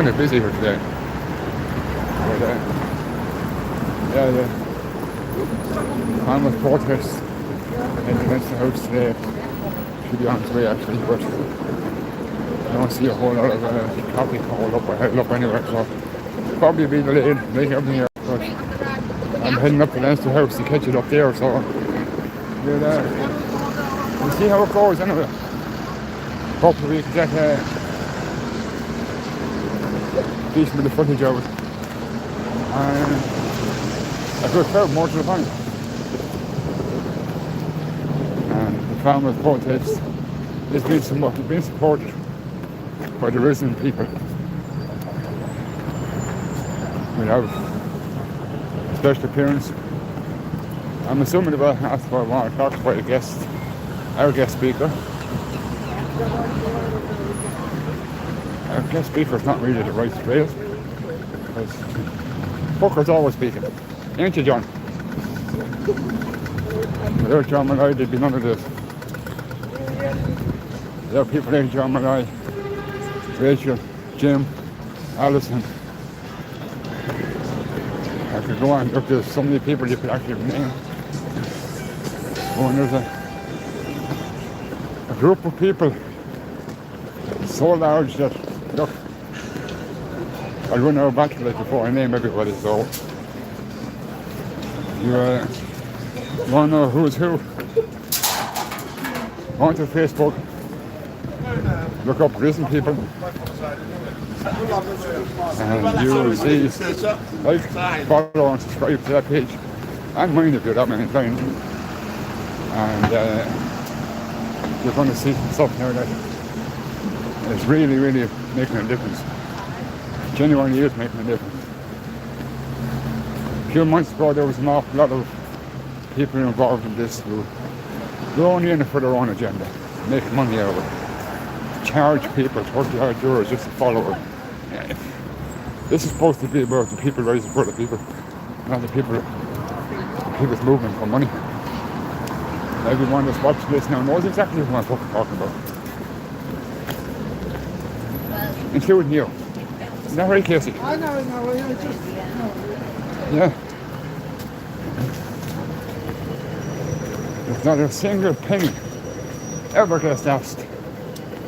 kind of busy here today. But, the farmers' protest against the house today, to be honest with you, actually, but I don't see a whole lot of traffic held up anywhere, so probably be delayed like everything here, but I'm heading up to Leinster House to catch it up there, so we'll see how it goes anyway. Hopefully we can get a decent bit of footage of it. And a good crowd most of the time. And the farmers' protest is being supported by the resident people. We have a special appearance. I'm assuming about asked for 1 o'clock by our guest speaker. Our guest speaker is not really the right phrase, because Booker's always speaking. Ain't you, John? Without John Malloy, there'd be none of this. There are people like John Malloy, Rachel, Jim, Alison. I could go on. Look, there's so many people you could actually name. Oh, and there's a group of people so large that, look, I'll run out of battery before I name everybody, so you want to know who's who. Go onto Facebook, look up recent people, and you will see, like, follow and subscribe to that page, and mine if you're that many times, and you're going to see some stuff now that is really, really making a difference. Genuinely is making a difference. A few months ago there was an awful lot of people involved in this who were only in it for their own agenda, make money out of it, charge people 30 odd euros just to follow it. This is supposed to be about the people rising for the people, not the people's movement for money. Everyone that's watching this now knows exactly what I'm talking about. Including you. Isn't that right, Casey? I know, yeah. There's not a single penny ever gets asked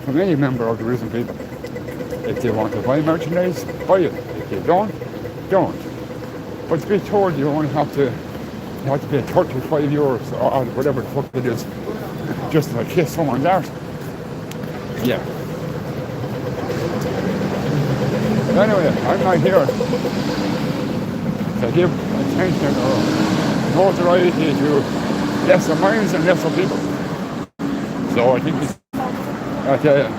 from any member of the Risen people. If they want to buy merchandise, buy it. If they don't. But to be told you only have to pay 35 euros or whatever the fuck it is just to kiss someone's arse. Yeah. But anyway, I'm not here to give attention or notoriety to lesser minds and lesser people. So I think that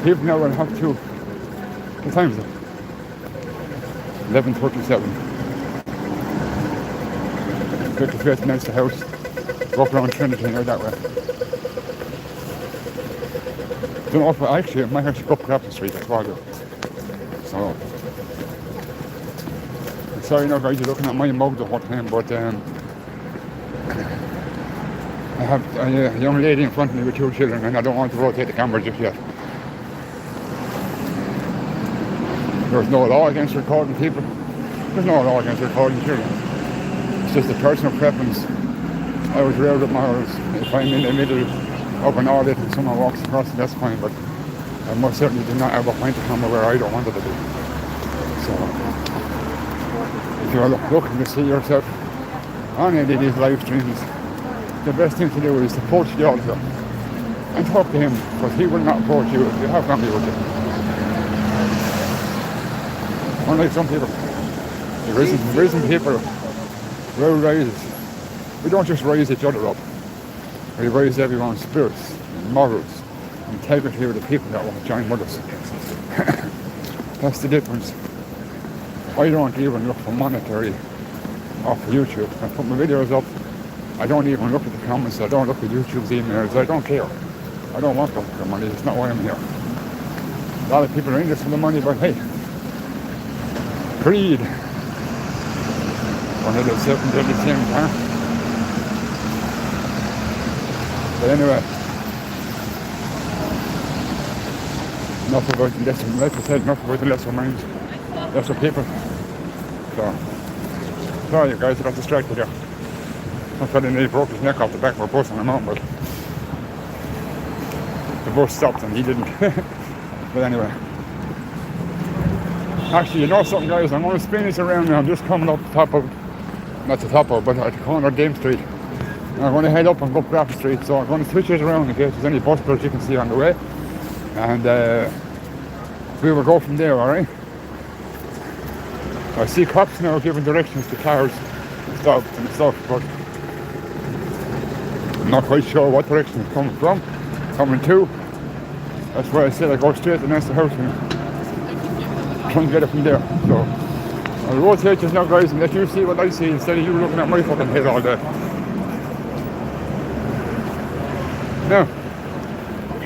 people now will have to, what time is it? 11:37. Go to the next house, walk around Trinity or that way. Don't know if I might actually go up Clapton Street as well. So, sorry, no guys, you're looking at my mug the whole time, but I have a young lady in front of me with 2 children, and I don't want to rotate the camera just yet. There's no law against recording people. There's no law against recording children. It's just a personal preference. I was railed with morals. If I'm in the middle of an audit and someone walks across it, that's fine, but I most certainly do not ever point the camera where I don't want it to be. So, if you're looking to see yourself on any of these live streams, the best thing to do is to approach the auditor and talk to him, because he will not approach you if you have family with you. Unlike some people, the reason people will rise, we don't just raise each other up, we raise everyone's spirits, morals, integrity of the people that want to join with us. That's the difference. I don't even look for monetary off YouTube. I put my videos up, I don't even look at the comments, I don't look at YouTube's emails, I don't care. I don't want them for the money, it's not why I'm here. A lot of people are in this for the money, but hey, greed. One of the 7 deadly sins, huh? But anyway, Enough about the lesser, like I said, enough about the lesser minds, lesser people. So, sorry you guys, I got distracted here. I felt he broke his neck off the back of our bus on the mountain, but the bus stopped and he didn't. But anyway. Actually, you know something guys, I'm going to spin this around now. I'm just coming up the top of, not the top of, but at the corner of Dame Street. And I'm going to head up and go up Grafton Street, so I'm going to switch it around in case there's any bus bills you can see on the way. And we will go from there, alright? I see cops now giving directions to cars and stuff, but I'm not quite sure what direction it's coming from, coming to. That's why I said I go straight to the next house and try and get it from there. So I'll rotate just now guys and let you see what I see instead of you looking at my fucking head all day. Now,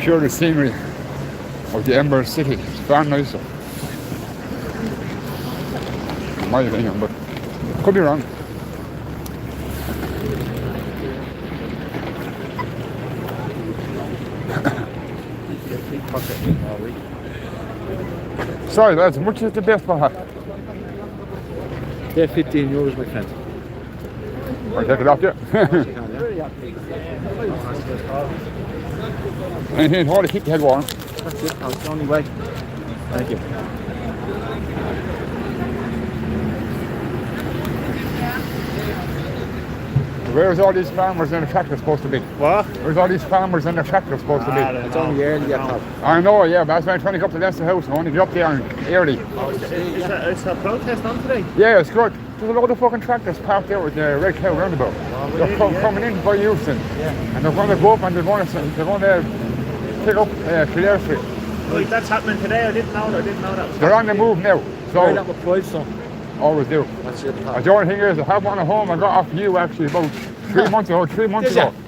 sure the scenery of the Ember City is far nicer. In my opinion, but could be wrong. Sorry lads, how much is the baseball hat? They're €15, my friend. I'll take it off you. Anything hard to keep the head warm. That's it, it's the only way. Thank you. Where's all these farmers and the tractors supposed to be? What? Where's all these farmers and the tractors supposed to be? It's only early yet now. I know, yeah, but that's why I'm trying to go up to Leicester House. I want to get up there early. It's a protest on today? Yeah, it's good. There's a load of fucking tractors parked there with the Red Cow roundabout. They're coming in by Houston. And they're going to go up and they're going to pick up Kildare Street. Right, that's happening today. I didn't know that. They're on the move now. Right, that would price some. Always do. That's it. The only thing is, I have one at home I got off you actually about 3 months ago.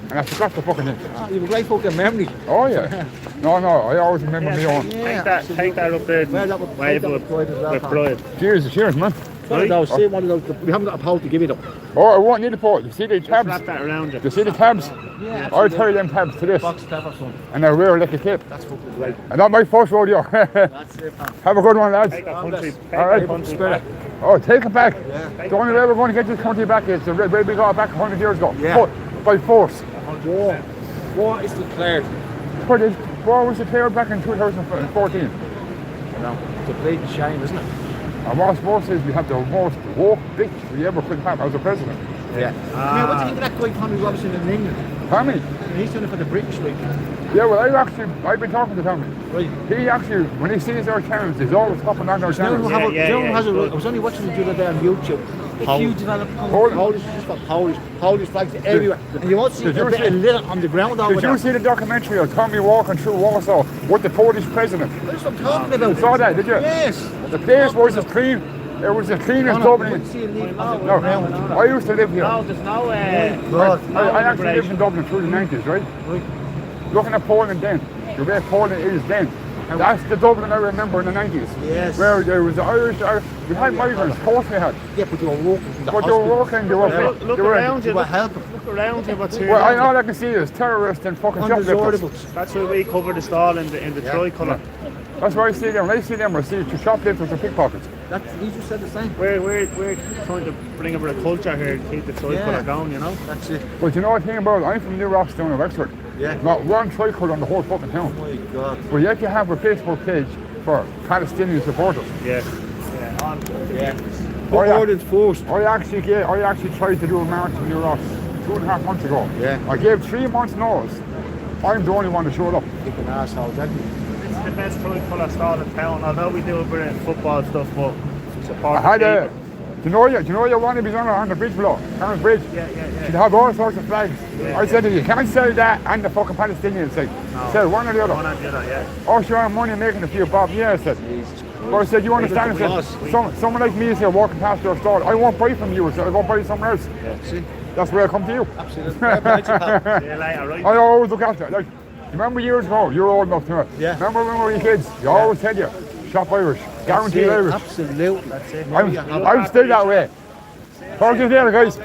And I forgot the fucking thing. You have a great fucking memory. Oh yeah. No, I always remember my own. Take that up there. Well, that would price with pride. Cheers, man. One of those, see one of those, we haven't got a pole to give you them. Oh, I won't need a pole. You see the tabs? Wrap that around you. You see the tabs? Yeah, I'll tie them tabs to this. Box tab or something. And I wear like a cape. That's fucking great. And not my first rodeo. That's it, man. Have a good one, lads. Take that country. Alright. Oh, take it back. Yeah. The only way we're going to get this country back is the way we got it back 100 years ago. Yeah. By force. War is declared. War was declared back in 2014. No, it's a blatant shame, isn't it? And what's worse is we have the most woke bitch we ever could have as a president. Yeah. What do you think of that guy Tommy Robinson in England? Tommy? He's doing it for the British league. Yeah, well I've been talking to Tommy. Right. He actually, when he sees our channels, he's always hopping on our channels. I was only watching the other day on YouTube. If you develop Polish flags everywhere. And you won't see a bit of litter on the ground over there. there. Did you see the documentary of Tommy walking through Warsaw with the Polish president? That's what I'm talking about. You saw that, did you? Yes. The place was as clean. It was the cleanest Dublin. I used to live here. No, there's no... I actually lived in Dublin through the 90s, right? Looking at Poland then, the way Poland is then. That's the Dublin I remember in the 90s. Yes. Where there was Irish, we had migrants, of course we had. Yeah, but they were working from the But they were working, Look around you, look around you, what's here. Well, all I can see is terrorists and fucking shoplifters. That's why we cover the stall in the tricolour. That's why I see them. When I see them, I see shoplifters and pickpockets. He just said the same. We're trying to bring a bit of culture here to keep the tricolour going, you know? That's it. But you know what thing about it? I'm from New Roxtown of Wexford. Yeah. Not one tricolour on the whole fucking town. Oh my God. But yet you have a Facebook page for Palestinian supporters. Yeah. Ordnance force. I actually tried to do a march in New Ross 2.5 months ago. Yeah. I gave 3 months notice. I'm the only one that showed up. It's the best tricolour stall in town. I know we do a bit of football stuff, but support. I had do you know you want to be on the bridge below? Cameron's Bridge? Yeah. You'd have all sorts of flags. I said to you can't sell that and the fucking Palestinian thing. No. Sell one or the other. One or the other, yeah. Oh, sure, I'm money making a few bob. Yeah, I said. But I said, you understand? I said, someone like me is here walking past your stall. I won't buy from you, so I'll go buy somewhere else. Yeah, see? That's where I come to you. Absolutely. See you later, right? I always look after it. Like, remember years ago, you're old enough to know. Yeah. Remember when we were kids? You always tell you, shop Irish, guaranteed Irish. Absolutely. That's it. I'm still that way. Talk to you later, guys.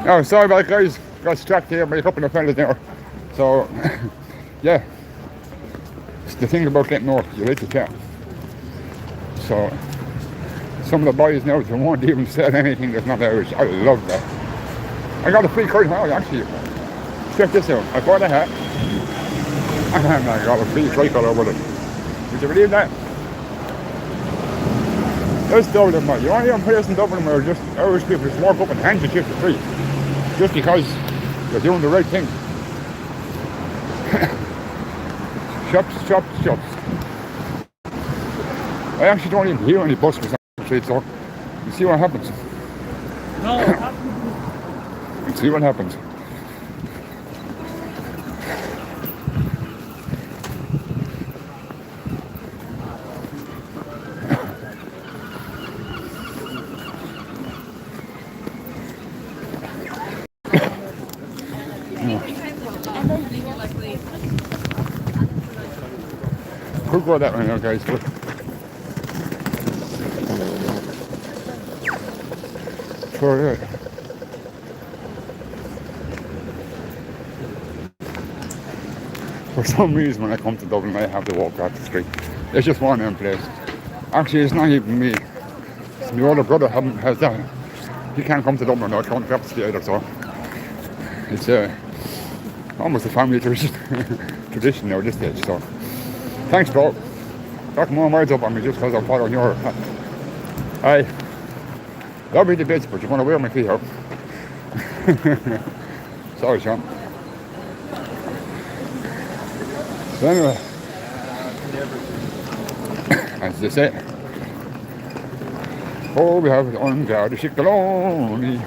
No, sorry about it, guys. Got distracted here by a couple of fellas there. So, yeah. the thing about getting out, you like the car. So some of the boys now, they won't even sell anything that's not Irish. I love that. I got a free card now, actually. Check this out. I bought a hat and I got a free tricolour with it. Would you believe that? That's Dublin, man. You only have place in Dublin where just Irish people just walk up and hand you shit for free. Just because they're doing the right thing. Shops, shops, shops. I actually don't even hear any buskers on the street, so you see what happens. No, it happens. You see what happens. Could go that way now, guys, but for some reason when I come to Dublin I have to walk out the street. There's just one in place. Actually it's not even me. It's my older brother has that. He can't come to Dublin now, I can't grab the street either, so it's almost a family tradition now at this stage, so thanks bro. Back more miles up on me just because I'm following your I love you the bits, but you're going to wear my feet out. Sorry, Sean. So anyway, as they say, oh, we have unguarded Chickaloni.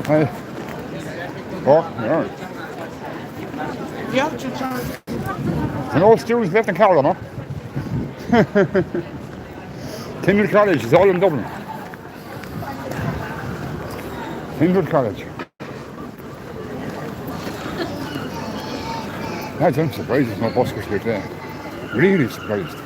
Hi. Oh, yeah. Yeah, just And all students left in Carlow, no? Tyndall College is all in Dublin. Tyndall College. I'm surprised there's no buskers here today. Really surprised.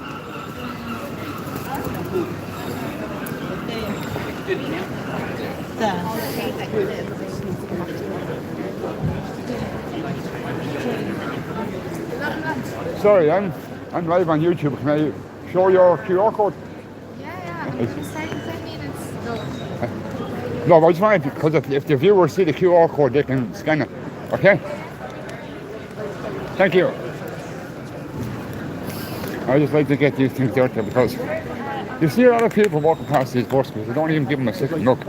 Sorry, I'm live on YouTube. Can I show your QR code? Yeah. Just 10 minutes. No, I just wanted, because if the viewers see the QR code, they can scan it. Okay? Thank you. I just like to get these things out there because you see a lot of people walking past these buskers. They don't even give them a second look.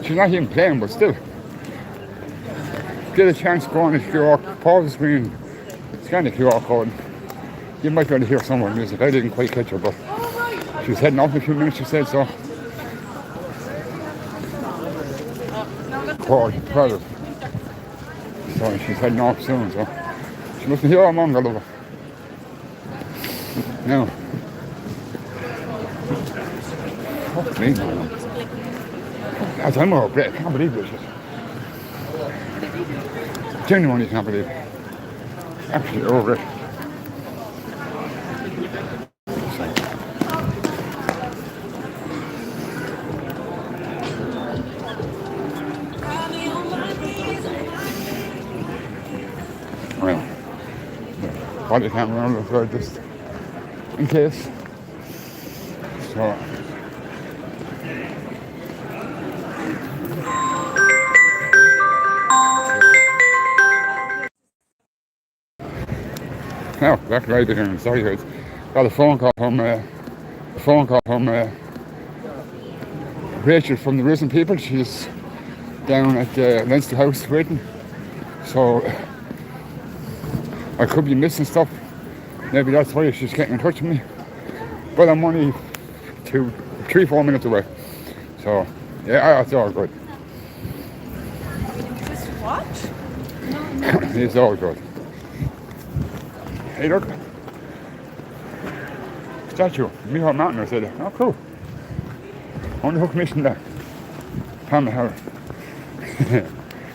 She's not even playing, but still. Get a chance to go on the QR, pause the screen, scan the QR code. You might be able to hear some of her music. I didn't quite catch her, but she was heading off in a few minutes, she said, so. Poor brother. So she's heading off soon, so. She must be here all morning, I love her. Now. Fuck me, man. As I'm over it, I can't believe this shit. Genuinely can't believe it. Actually over it. Well, body camera on the floor just in case. So. Now, back right again. Sorry, guys. Got a phone call from Rachel from the Risen People. She's down at the Leinster House waiting. So I could be missing stuff. Maybe that's why she's getting in touch with me. But I'm only 3-4 minutes away. So yeah, it's all good. Is this what? It's all good. Hey, look. Statue. Micheál Mountain, I said. Oh, cool. Only who commissioned that? Pamela Harris.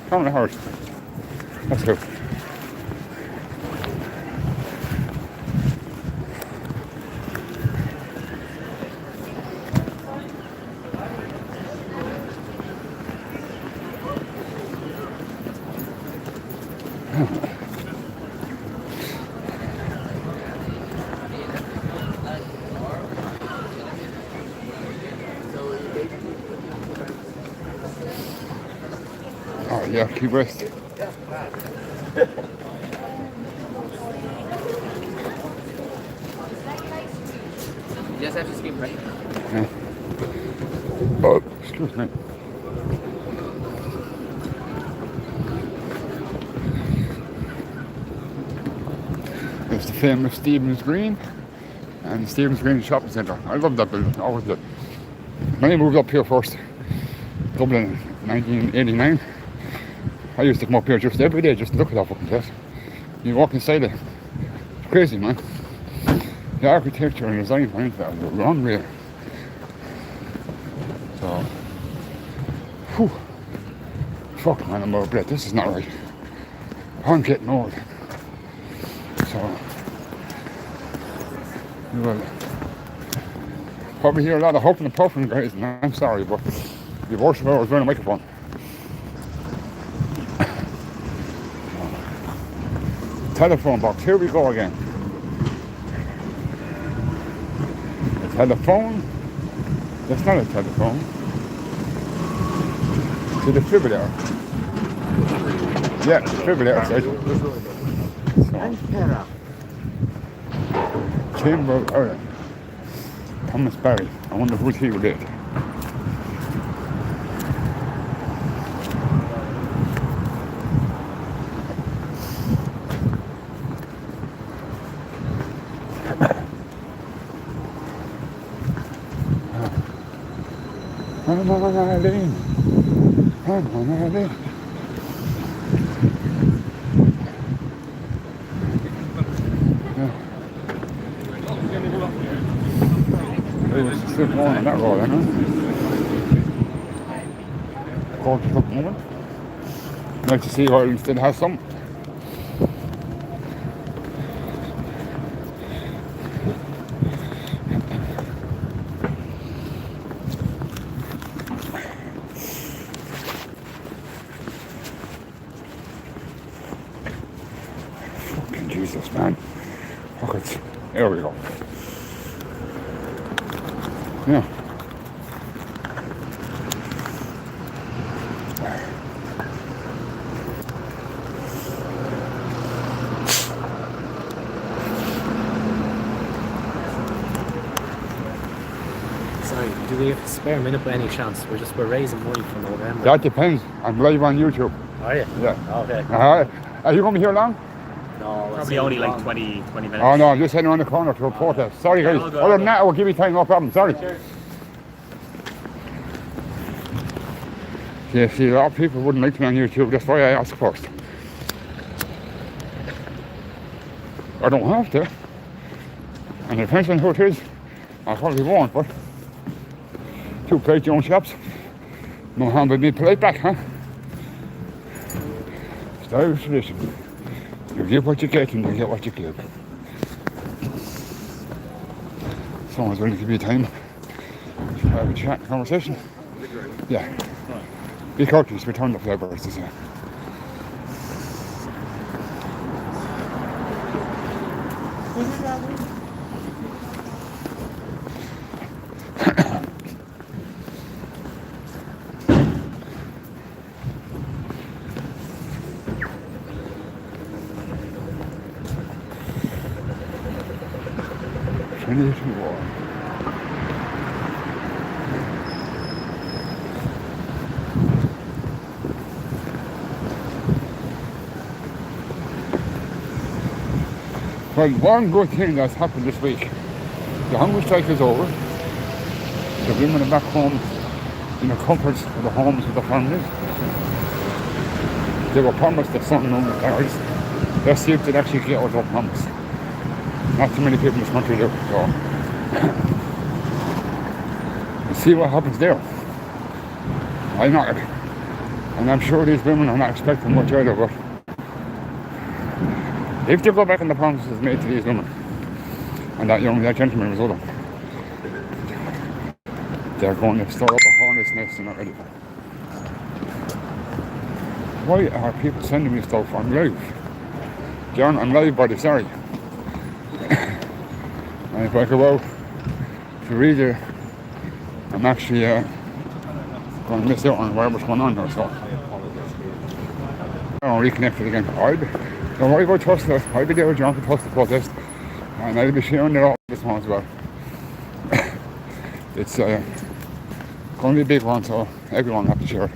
Pamela Harris. That's cool. Oh yeah, Key West. You just have to skip right. Yeah. Oh, excuse me. It's the famous Stephen's Green and Stephen's Green Shopping Centre. I love that building, always did. When I moved up here first, Dublin in 1989, I used to come up here just every day just to look at that fucking place. You walk inside it, it's crazy, man. The architecture and design behind that was unreal. So, whew, fuck man, I'm out of breath. This is not right. I'm getting old. So, you will probably hear a lot of huffing and puffing, guys, and I'm sorry, but the worst of all was wearing a microphone. Telephone box, here we go again. A telephone? That's not a telephone. It's a defibrillator. Yeah, defibrillator. So, Chamber of Ireland. Thomas Barry. I wonder who's he related. I'm on Eileen. I'm on Eileen. It was still going on that road, isn't it? Gorgeous looking woman. Nice to see Ireland still has some. Jesus, man. Pockets. There we go. Yeah. Sorry, do we have a spare minute by any chance? We're raising money for November. That depends. I'm live on YouTube. Are you? Yeah. Okay. Are you going to be here long? No, Probably only like 20 minutes. Oh no, I'm just heading around the corner to a protest. Sorry guys. all good, Other than that, I will give you time, no problem. Sorry. Yeah, see, a lot of people wouldn't like me on YouTube. That's why I ask first. I don't have to. And it depends on who it is. I probably won't, but two plate your own shops. No harm with me polite back, huh? It's the Irish tradition. You give what you get and you get what you give. Someone's willing to give you time to have a chat, conversation. Yeah. Be courteous, return the flavors to say. Trinity War. Well, one good thing that's happened this week, the hunger strike is over. The women are back home in the comforts of the homes of the families. They were promised the sun on the cars. Let's see if they actually get what they promised. Not too many people in this country do, so we'll see what happens there. I'm not, and I'm sure these women are not expecting much either, but if they go back on the promises made to these women, and that gentleman was with them, they're going to stir up a hornet's nest they're not ready for. Why are people sending me stuff on live? John, I'm live by the sorry. And if I go out to read it, I'm actually going to miss out on whatever's going on now, so I'll reconnect it again. Don't worry about Tuskegee. I'll be there with John for Tuskegee protest, and I'll be sharing it all this one as well. It's going to be a big one, so everyone will have to share it.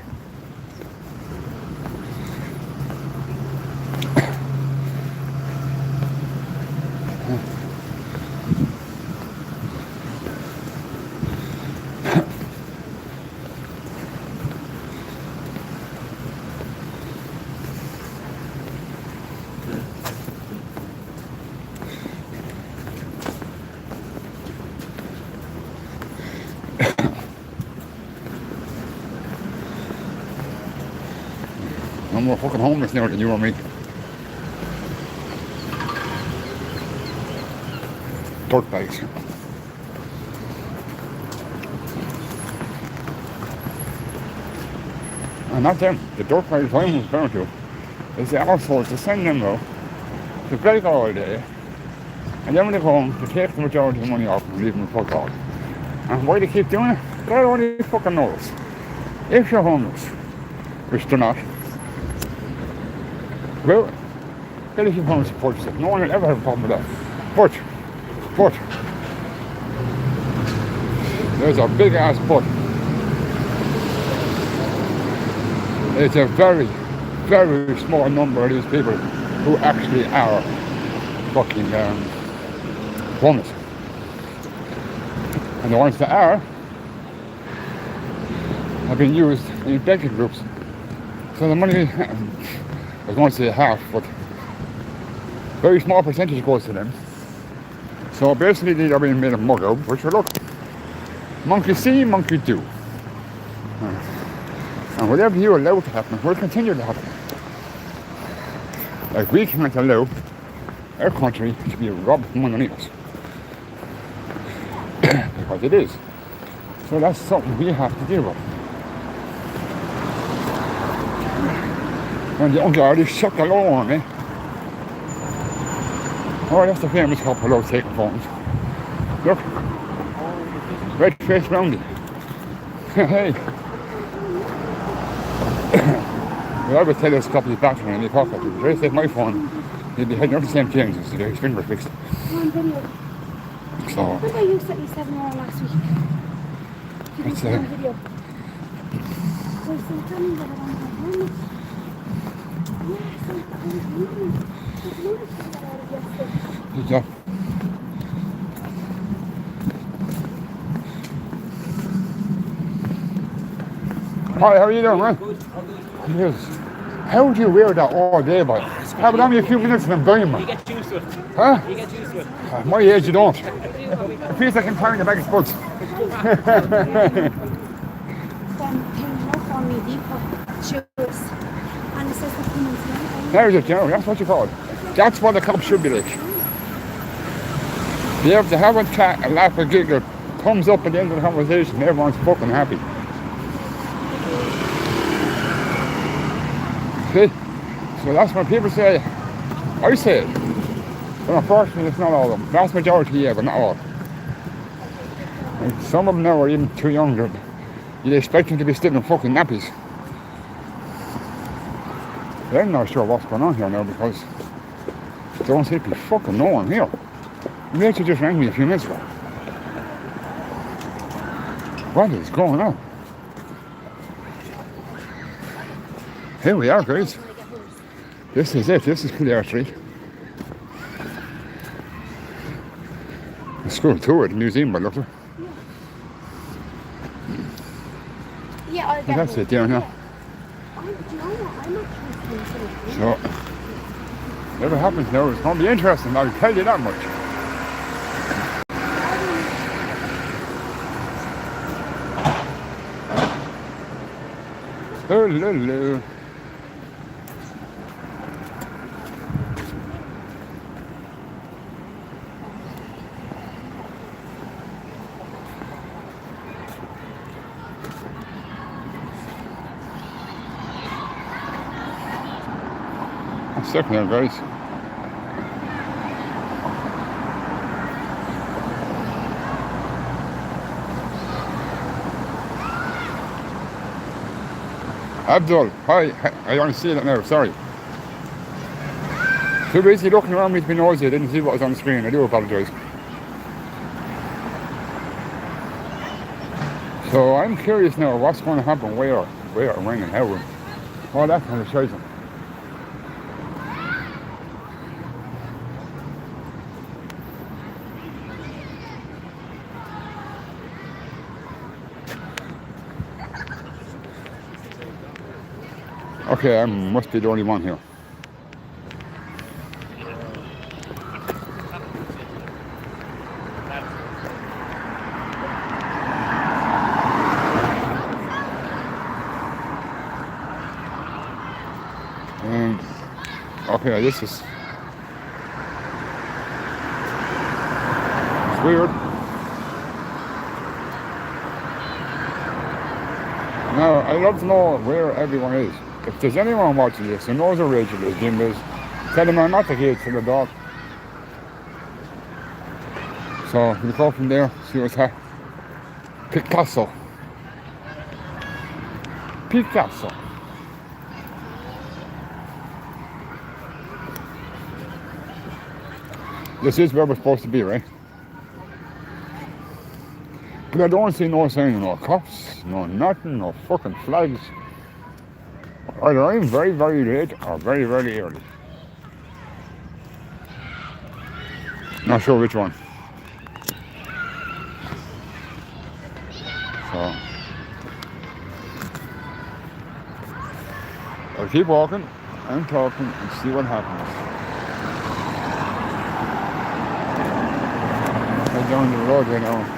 No more fucking homeless now than you or me. Dirtbags. And not them, the dirtbags I was going to. It's the assholes to send them though to break all day, and then when they go home to take the majority of the money off and leave them the fuck out. And why they keep doing it? They only fucking knows. If you're homeless, which they're not, well, they'll keep homeless support yourself. No one will ever have a problem with that. But, there's a big ass but. It's a very, very small number of these people who actually are fucking homeless. And the ones that are have been used in begging groups. So the money, I was going to say half, but very small percentage goes to them. So basically they're being made a mug out, which look, monkey see, monkey do. And whatever you allow to happen will continue to happen. Like we can't allow our country to be robbed from underneath us. Because it is. So that's something we have to deal with. And the uncle already shut the law on me. Oh, that's the famous couple of taking phones. Look. Red face roundy. Hey. Well, I would tell this couple of back in any pocket. If I take my phone, he'd be heading up to St. James's today. His finger fixed. On video. So. I think I used at least 7 hours last week. It's on video. So tell me that I'm homeless. Yes, I'm homeless. There's another thing that I had yesterday. Good job. Hi, how are you doing, man? Yes. How do you wear that all day, boy? Have it only a few minutes and I'm dying, man. You get used to it. Huh? You get used to it. At my age, you don't. It feels like I'm carrying a bag of spuds. Then came up on me Depot shoes. And it says the women's name. There's it, you know, that's what you call it. That's what the club should be like. Be able to have a chat, a laugh, a giggle, thumbs up at the end of the conversation, everyone's fucking happy. See? So that's what people say. I say it. But unfortunately, it's not all of them. Vast majority, yeah, but not all. And some of them now are even too young. You'd expect them to be still in fucking nappies. I'm not sure what's going on here now because there don't seem to be fucking no one here. Rachel just rang me a few minutes ago. What is going on? Here we are, guys. This is it. This is Clear Street. The school tour, the museum, by the looks of it. Yeah, I'll get That's it, there now. Do you know what? I'm actually So, whatever happens now, it's going to be interesting. I'll tell you that much. Hello. I'm stuck now, guys. Abdul, hi. I don't see that now, sorry. Too busy looking around me to be nosy, I didn't see what was on the screen, I do apologise. So I'm curious now what's going to happen, where, and when, and how, and all that kind of shit. Okay, I must be the only one here. Okay, this is it's weird. Now, I'd love to know where everyone is. If there's anyone watching this who knows where Rachel is, Jim is, tell them I'm not the kid to the dog. So we'll go from there, see what's happening. Picasso. This is where we're supposed to be, right? But I don't see no sign of no cops, no nothing, no fucking flags. Either I'm very, very late or very, very early. Not sure which one. So I'll keep walking and talking and see what happens. I'm down the road right now.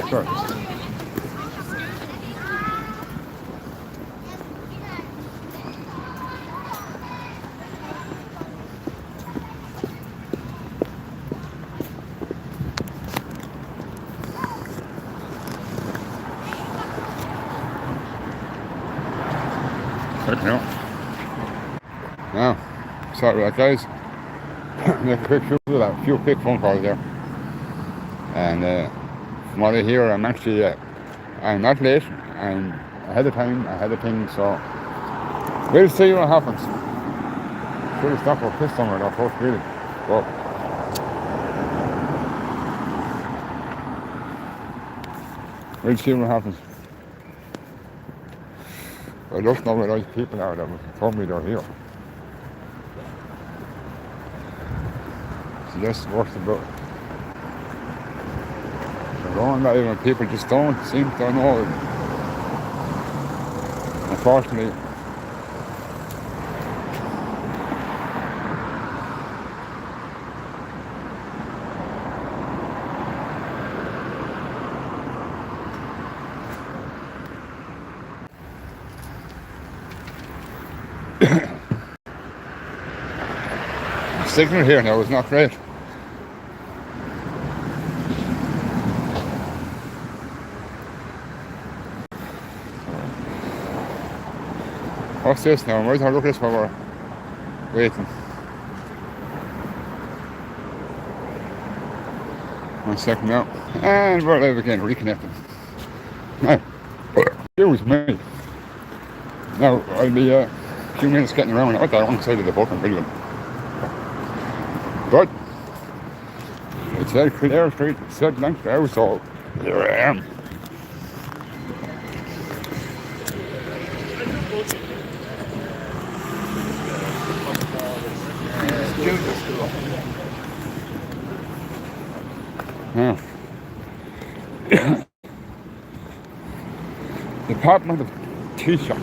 Sure. Now, sorry about that, guys. Make a quick few quick phone calls there. And from what I hear, I'm actually I'm not late. I'm ahead of time, ahead of things. So we'll see what happens. Should have stopped or pissed somewhere, though, folks, really. But we'll see what happens. I don't know where those people are that told me they're here. So that's what's about. They're going live and people just don't seem to know. Unfortunately. The signal here now is not great. What's this now? Where's our look at this while we're waiting? 1 second now. And we're live again, reconnecting. Now, excuse me. Now, I'll be a few minutes getting around out that one side of the fucking building. But it said Clare Street, it said Leinster House, so here I am. Now, Department of Teacher.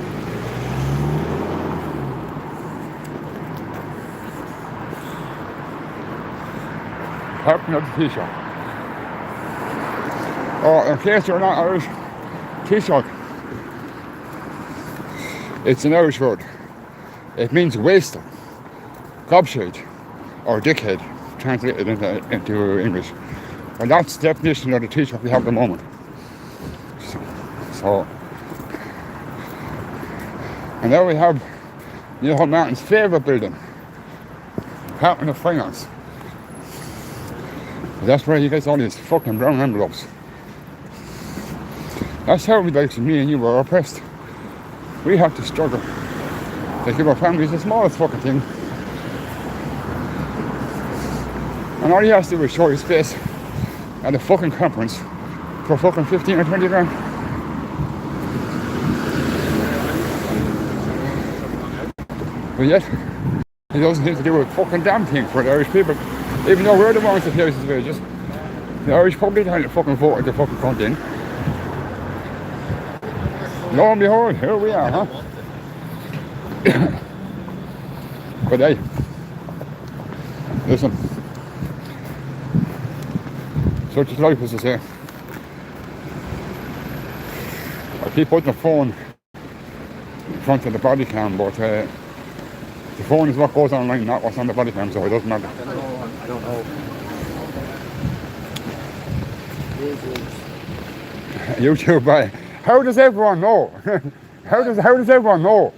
Department of Teacher. Oh, in case you're not Irish, Taoiseach. It's an Irish word. It means waster, gobshite, or dickhead, translated into English. And that's the definition of the Taoiseach we have at the moment. So, and now we have You know, Martin's favourite building. Department of Finance. That's where he gets all these fucking brown envelopes. That's how we, like me and you, were oppressed. We have to struggle to give our families the smallest fucking thing. And all he has to do is show his face at a fucking conference for fucking 15 or 20 grand. But yet, he doesn't seem to do a fucking damn thing for the Irish people. Even though we're the ones that pay his wages. The Irish public had to fucking vote at the fucking front end. Lo and behold, here we are, huh? But hey, listen. Such is life, as I say. I keep putting the phone in front of the body cam, but the phone is what goes online, not what's on the body cam, so it doesn't matter. I don't know. YouTube, how does everyone know? how does everyone know?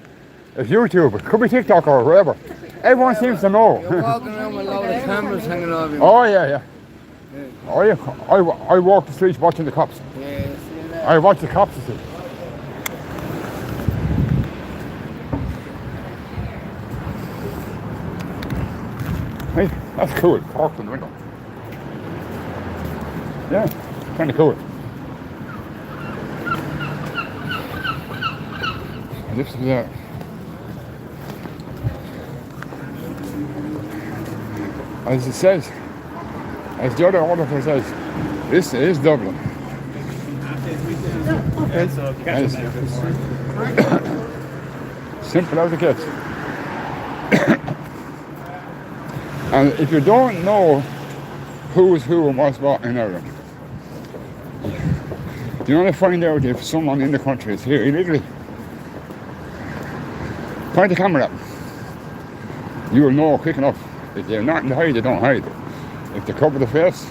It's YouTube. It could be TikTok or whatever. Everyone seems to know. You're walking around with a load of cameras hanging over you. Oh yeah. I walk the streets watching the cops. Yeah, see that? I watch the cops, you see. Hey, that's cool. Parked in the window. Yeah, kind of cool. This is that. As it says, as the other auditor says, this is Dublin. Yeah, so As simple as it gets. And if you don't know who's who and what's what in Ireland, you want to find out if someone in the country is here illegally. Point the camera up. You will know quick enough. If they're not in the hide, they don't hide. If they cover the face,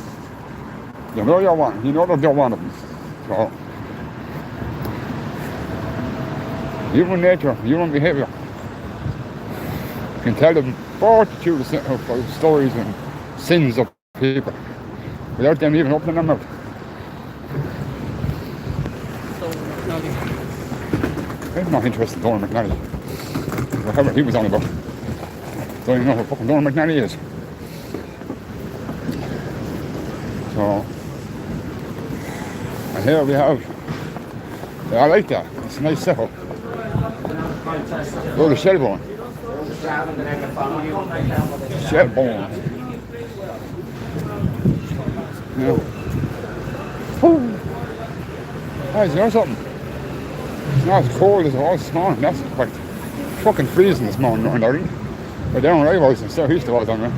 you know you're one. You know that they're one of them. So, human nature, human behaviour, can tell them multitudes of stories and sins of people without them even opening their mouth. I'm not interested in Donald McNally. Whatever he was on about. Don't even know who fucking Donald McNally is. So, and here we have, I like that, it's a nice setup. Load of shell bone. Shell bone. Yeah. Guys, you know something? It's not as cold as it was this morning. That's quite fucking freezing this morning in Ireland. But down where I was in South East I was down there.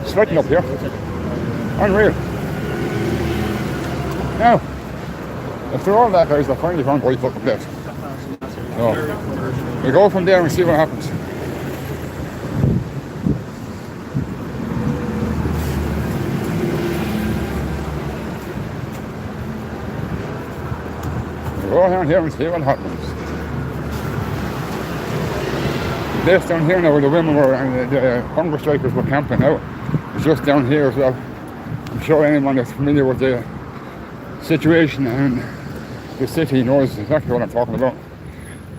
Sweating up here. Unreal. Now, after all that, guys, I finally found a right fucking place. So, we go from there and see what happens. We go down here and see what happens. The place down here now where the women were and the hunger strikers were camping out. It's just down here as well. I'm sure anyone that's familiar with the situation and the city knows exactly what I'm talking about.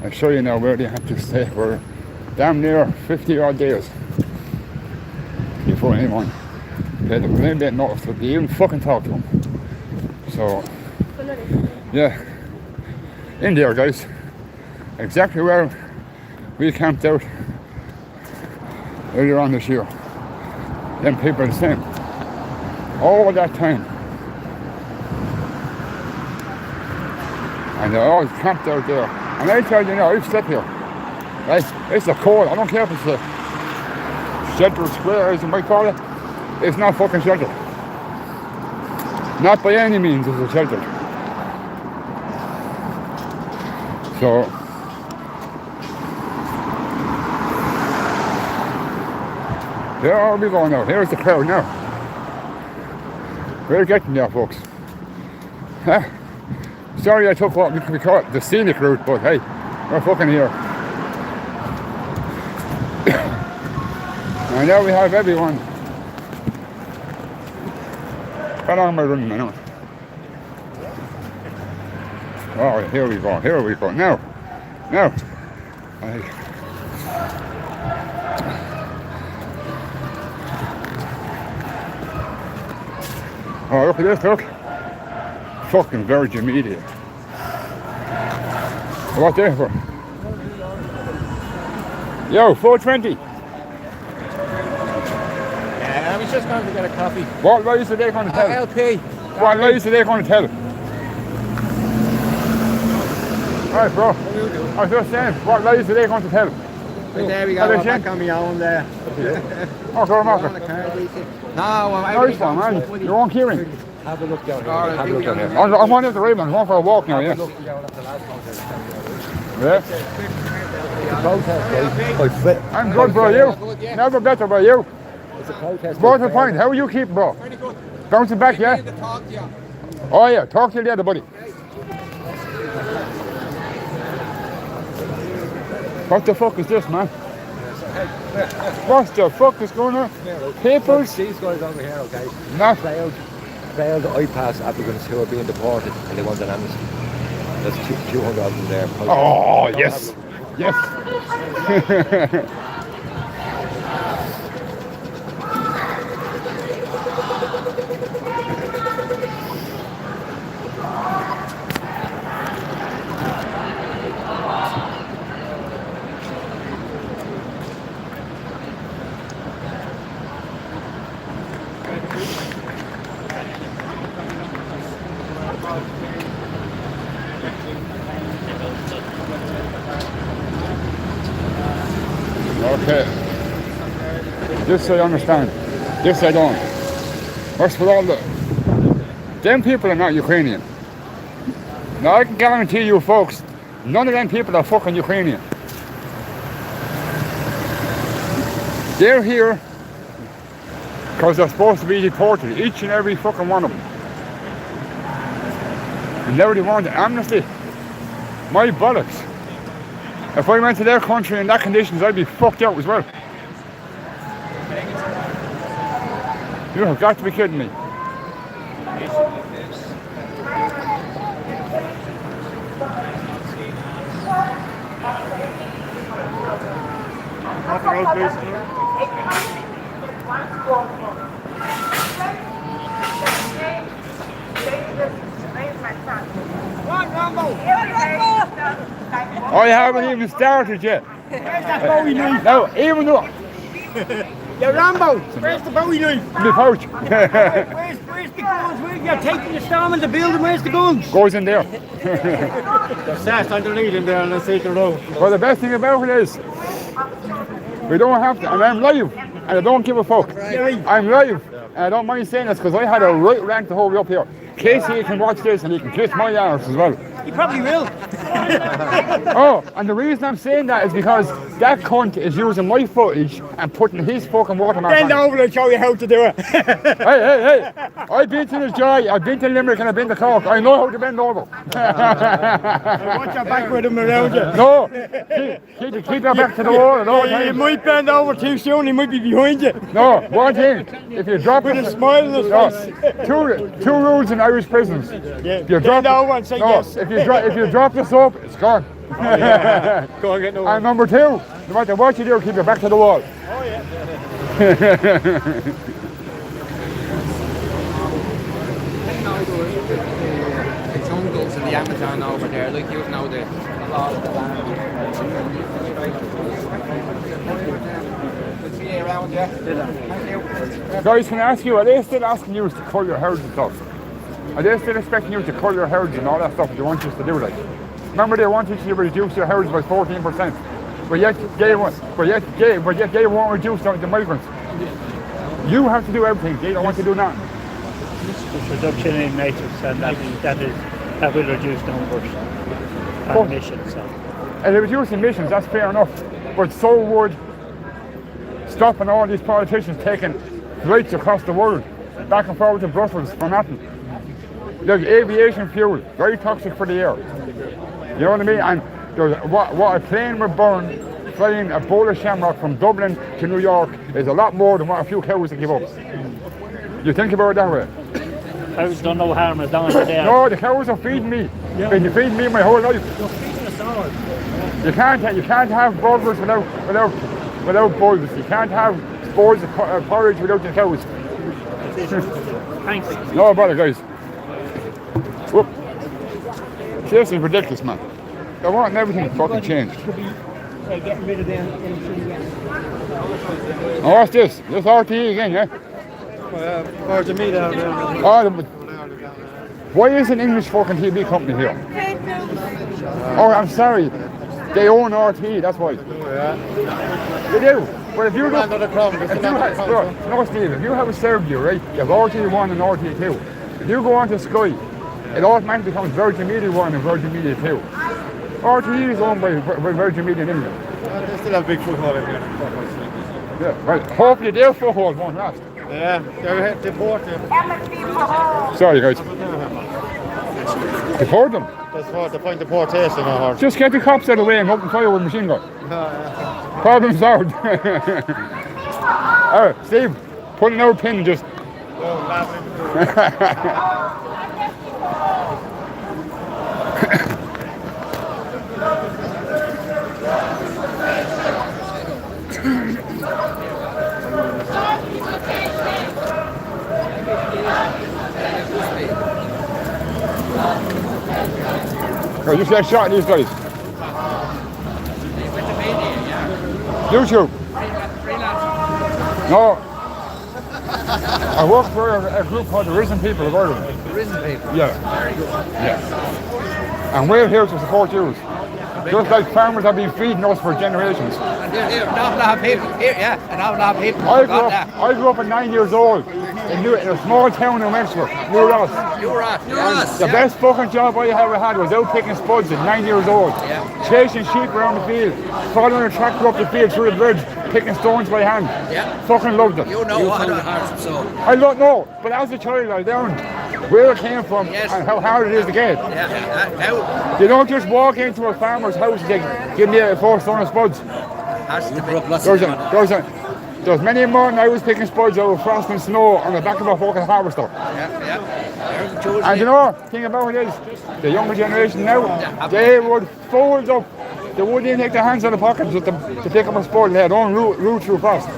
I'll show you now where they had to stay for damn near 50 odd days before anyone paid them. They didn't notice that they even fucking talk to them. So, yeah, in there, guys, exactly where we camped out earlier on this year. Them people are the same. All that time. And they're always camped out there. And I tell you now, I've slept here. Right? It's a cold. I don't care if it's a shelter square, as you might call it. It's not fucking shelter. Not by any means is it shelter. So, there are we going now. Here's the crowd now. We're getting there, folks. Huh? Sorry I took what we call the scenic route, but hey, we're fucking here. And now we have everyone. How long am I running now? Oh, here we go. Now. Oh, look at this, look. Fucking Virgin Media. What there for? Yo, 420. Yeah, I was just going to get a coffee. What lies are they going to tell? LP. What lies are they going to tell? Alright, bro. I was just saying, what lies are they going to tell? There we go. I'm back on my own there. Oh, sorry, Mark. No, Nice one, man. You're on hearing. Have a look down here. Have a look down here. I'm on the Raymond. I'm going for a walk now, yeah. Yeah. I'm good, bro. You? Never better, bro. You? It's a protest. What's the point? How are you keeping, bro? Bouncing back, yeah? Oh, yeah. Talk to you later, buddy. What the fuck is this, man? What the fuck is going on? Papers? These guys over here, okay? Not. Failed I-pass applicants who are being deported and they want an amnesty. There's 200 of them there. Oh, yes. Yes. Okay. This I understand. This I don't. What's with all the... Them people are not Ukrainian. Now I can guarantee you folks, none of them people are fucking Ukrainian. They're here because they're supposed to be deported, each and every fucking one of them. And now they want amnesty. My bollocks. If I went to their country in that conditions, I'd be fucked out as well. You have got to be kidding me. Off the road, please. I haven't even started yet. Where's that Bowie knife? No, even though... Yeah, Rambo, where's the Bowie knife? My pouch. Where's the guns? Where you're taking the storm in the building? Where's the guns? Goes in there. They're sat underneath in there on the side of the road. Well, the best thing about it is, we don't have to, and I'm live, and I don't give a fuck. I'm live, and I don't mind saying this because I had a right rank to hold me up here. Casey can watch this and he can kiss my arse as well. He probably will. Oh, and the reason I'm saying that is because that cunt is using my footage and putting his fucking watermark Bend on it. over and show you how to do it. Hey. I've been to the Joy, I've been to Limerick and I've been to Cork. I know how to bend over. Watch your back with him around you. No, keep your back to the wall at all You times. might bend over too soon, he might be behind you. No, one thing, if you drop With it, a smile on his face. two rules in Irish prisons. Yeah, If you bend over and say yes. If you drop the soap, it's gone. Go and get no And number two, no matter what you do, keep your back to the wall. Oh yeah. The jungles in the Amazon over there, like you know the law of the land. Good to see you around, yeah? Thank you. Guys, can I ask you, are they still asking you to cull your herds and stuff? Are they still expecting you to cull your herds and all that stuff they want you to do, like? Remember they want you to reduce your herds by 14%, but yet they won't reduce the migrants. You have to do everything, they don't want to do nothing. There's reduction in natives and that will reduce numbers and emissions. And they reduce emissions, that's fair enough, but so would stopping all these politicians taking flights across the world, back and forward to Brussels for nothing. Look, aviation fuel, very toxic for the air. You know what I mean? And what a plane would burn flying a bowl of shamrock from Dublin to New York is a lot more than what a few cows can give up. You think about it that way? Cows don't know harm as long as they're there. No, the cows are feeding me. They've been feeding me my whole life. You're feeding us all. You can't have burgers without bulls. You can't have bowls of porridge without the cows. Thanks. No bother, guys. Whoop. This is ridiculous, man. I want everything fucking changed. Getting rid of them. Oh, what's this? This RTE again, yeah? Or to me down there. Oh, why is an English fucking TV company here? Oh, I'm sorry. They own RTE, that's why. They do. But if you look, no, Steve, if you have a Serbia, right, you have RTE1 and RTE2. If you go onto Sky, it automatically becomes Virgin Media 1 and Virgin Media 2. RTE is owned by Virgin Media in England. They still have big football in here. Yeah, right. Hopefully their football won't last. Yeah, they're deported. Sorry, guys. Deport them. That's what the point deportation on horse. Just get the cops out of the way and open fire with a machine gun. Problem solved. Alright, Steve, put an old pin and just. I just got shot at these guys. YouTube. No. I work for a group called the Risen People of Ireland. The Risen People? Yeah. And we're here to support you. Just like farmers have been feeding us for generations. And an awful lot of people here, yeah, an awful lot of people. I grew up at 9 years old in a small town in Wexford, New Ross. The best fucking job I ever had was out picking spuds at 9 years old. Yeah. Chasing sheep around the field, following a tractor up the field through the bridge, picking stones by hand. Yeah. Fucking loved it. You know what hard so. I don't know, but as a child I learned where it came from and how hard it is to get. Yeah. You don't just walk into a farmer's house and say, give me a 4 stone of spuds. There's many more than I was picking spuds out of frost and snow on the back of a fucking harvester. And you know, the thing about it is, the younger generation now, they would fold up. They wouldn't even take their hands out of the pockets to pick up a spud. They had own route through frost. You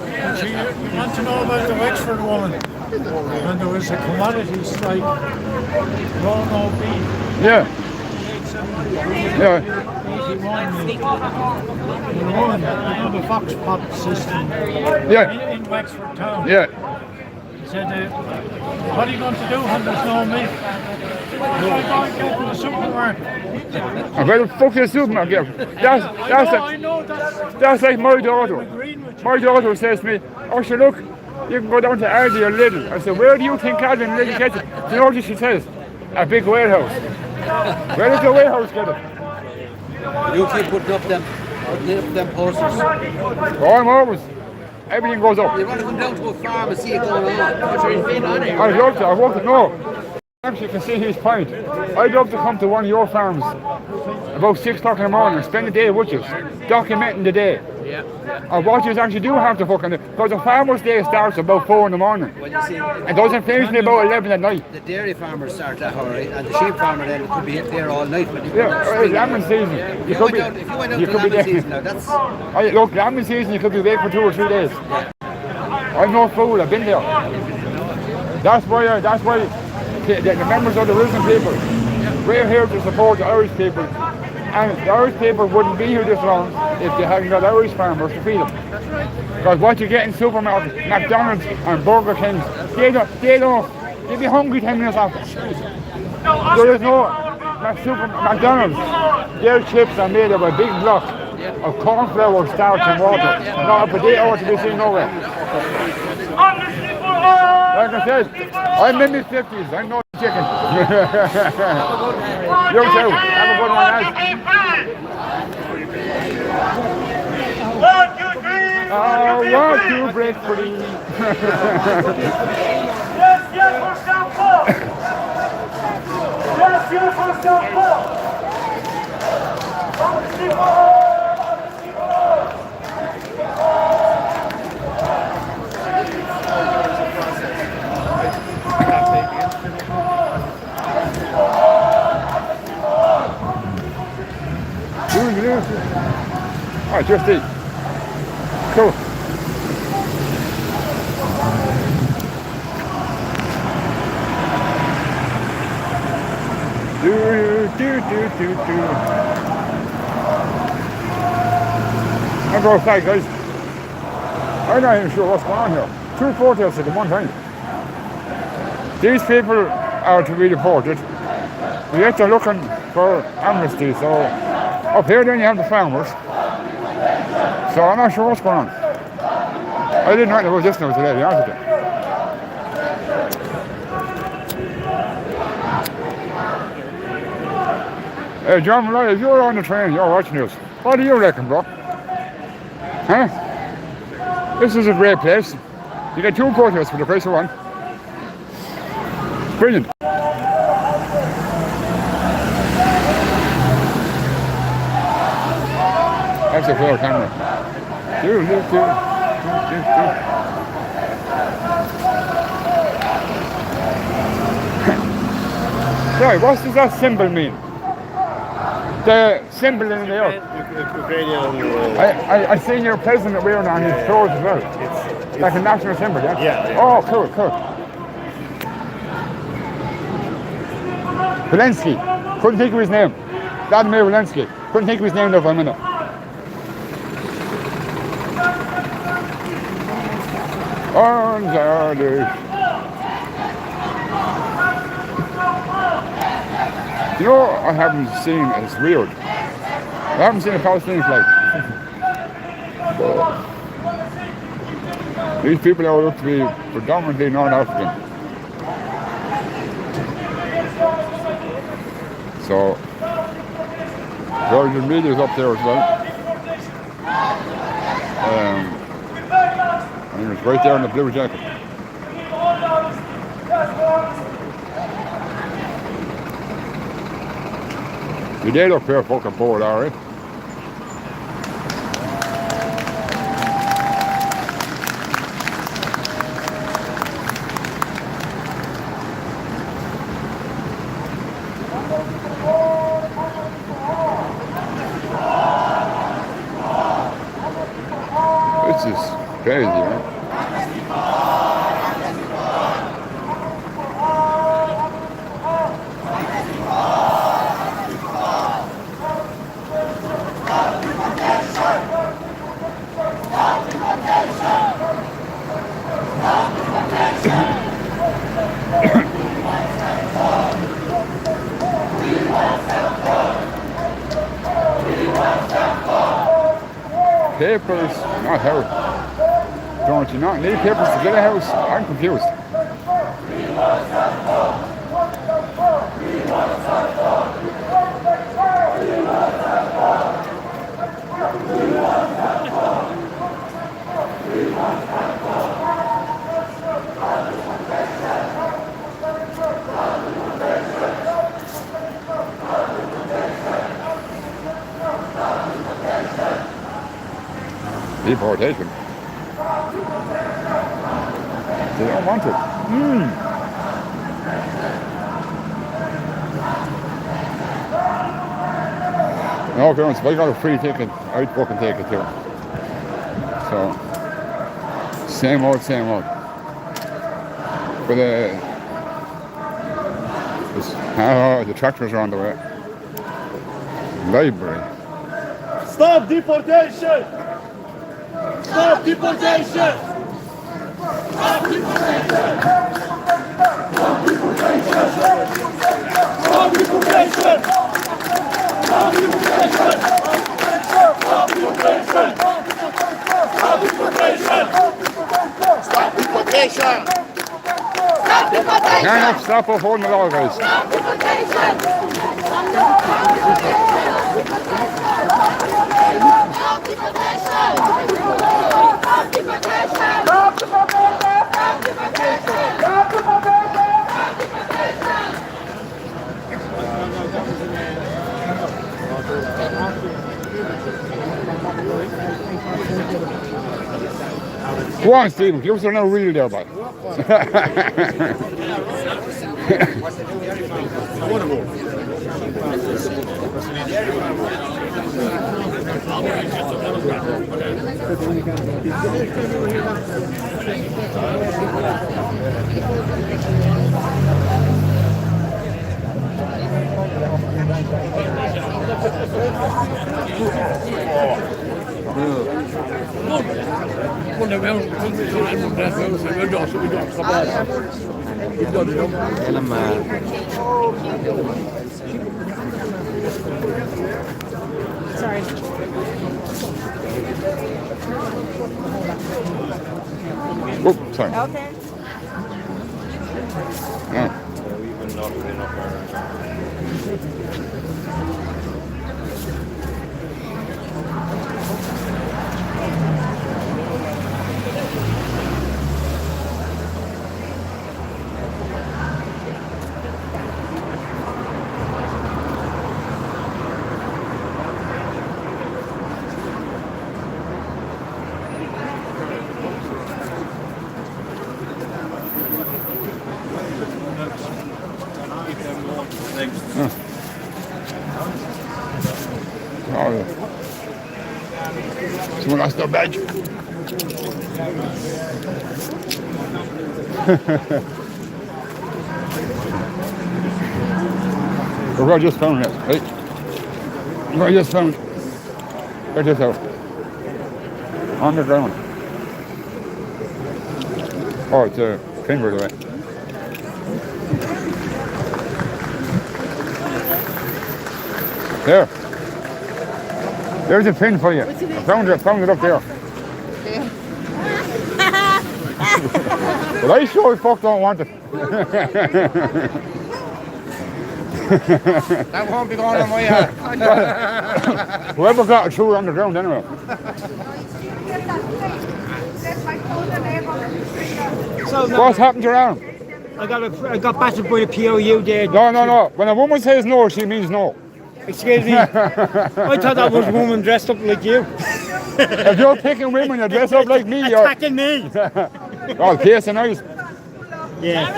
want to know about the Wexford woman? When there was a commodity strike, raw no beef. Yeah. Yeah. 81, you know the Fox Pot system in Wexford town. Yeah. He said, what are you going to do when there's no meat? I'm going to get to the supermarket. Where the fuck is the supermarket? That's like my daughter. My daughter says to me, oh, sure, look, you can go down to Aldi or Lidl. I said, where do you think Aldi and Lidl gets it? Do you know what she says? A big warehouse. Where does the warehouse get it? You keep putting up them posters. Oh, I'm always. Everything goes up. You want to come down to a farm and see it going on. But you're in on it. I'd love to. I want to know. Actually, you can see his point. I'd love to come to one of your farms about 6 o'clock in the morning and spend the day with you, documenting the day. Yeah. Or what you actually do have to fucking do. Because the farmer's day starts about 4 in the morning. Well, you see, It doesn't finish till about 11 at night. the dairy farmers start that alright, and the sheep farmer then could be there all night. When Lambing season. if you went out to lambing season now, that's... Look, lambing season you could be awake for 2 or 3 days. I'm no fool, I've been there. That's why the members of the Risen People, we're here to support the Irish people. And the Irish people wouldn't be here this long if they hadn't got Irish farmers to feed them. Because what you get in supermarkets, McDonald's and Burger Kings, they'll be hungry 10 minutes after. There is no McDonald's. Their chips are made of a big block of corn flour, starch and water. Not a potato to be seen nowhere. Like I said, I'm in my 50s, I'm no chicken. You too, have a good one, lads. 1, 2, 3. I want to break free. Yes, for Stamford! Yes, for Stamford! Alright, just eat. Cool. I'm going to say, guys, I'm not even sure what's going on here. 2 protests at one time. These people are to be deported. Yet they're looking for amnesty. So up here then you have the farmers. So I'm not sure what's going on. I didn't know about this now today, to be honest with you. Hey, John Malloy, if you're on the train, you're watching this. What do you reckon, bro? Huh? This is a great place. You get 2 protests for the price of 1. Brilliant. That's a fair camera. Sorry, what does that symbol mean? The symbol in the air. Ukrainian. I seen your president wearing on his clothes as well. It's like a national symbol, yeah? Yeah. Oh, cool. Zelensky. Couldn't think of his name. Vladimir Zelensky. Couldn't think of his name though for a minute. You know, I haven't seen, it's weird. I haven't seen a Palestinian flag. These people are look to be predominantly North African. So, Virgin Media's up there as well. And it's right there in the blue jacket. You did up here fucking bored, alright? This is crazy, man. Papers, not house. Don't you not need papers to get a house? I'm confused. Deportation. They don't want it. No, parents, if I got a free ticket, I'd fucking take it too. So, same old. But the tractors are on the way. Library. Stop deportation! Stop deportation! Stop deportation! Stop deportation! Stop deportation! Stop deportation! Stop deportation! Stop deportation! Stop deportation! Stop deportation! Can't stop off holding the law, guys. Stop deportation! Go on, Stephen, give us another reel there, bud. Sorry. Oh, sorry. Okay. Yeah. Oh, yeah. Someone lost their badge. Look, I just found it, right? Look, I just found. Check this out. On the ground. Oh, it's a pin, by the way. There. There's a pin for you. I found it up there. But I sure fuck don't want it. That won't be going on my yard. Whoever got it threw it on the ground anyway. So What's happened to your arm? I got battered by the POU there. No. When a woman says no, she means no. Excuse me. I thought that was a woman dressed up like you. If you're picking women, you dress up like me. You're... Attacking me. Oh, case and ice. Yeah.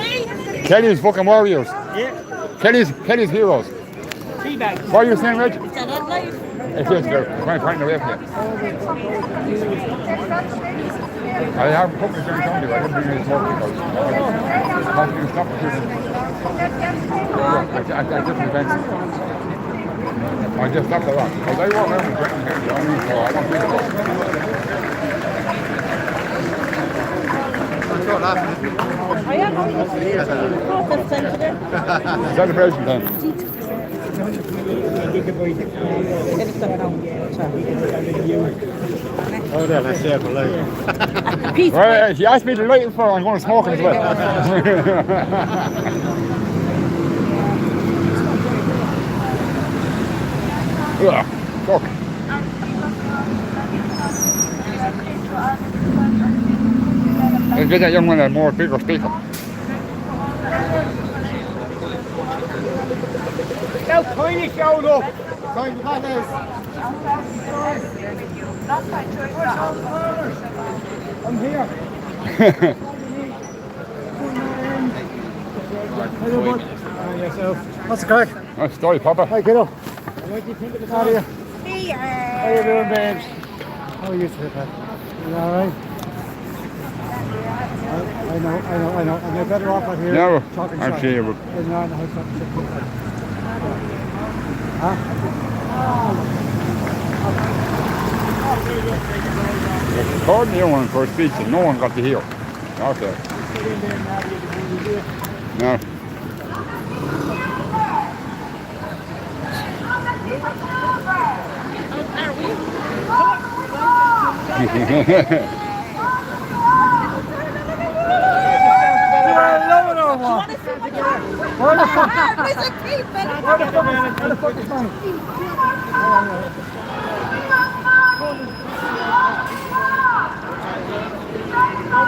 Kelly's fucking warriors. Yeah. Kelly's heroes. Teabag. What are you saying, Rich? Is that it, life? It's just they're trying to find a way for you. I have a couple of things on you. I didn't bring any smoke because I can't stop the I just events. I just stopped a lot. Because I walk around with drinking here, you know what I mean? So I don't think about I am. That's sensitive. it. Celebration time. Oh, yeah, let's say it for later. Well, she asked me to light it for her. I'm going to smoke it as well. Ugh, fuck. Let's get that young one a more bigger speaker. Now tiny showed up. Tiny panels. I'm here. Hello, bud. Yourself. What's the crack? Nice story, Papa. Hi, kiddo. What do you think of the car here? How you doing, babes? How are you today, Pat? You all right? I know. And you're better off out here No, talking I'm shop. sure you would. Than not in the house talking shop. Huh? Called me one for a speech and no one got to hear. Okay. No. Where the fuck?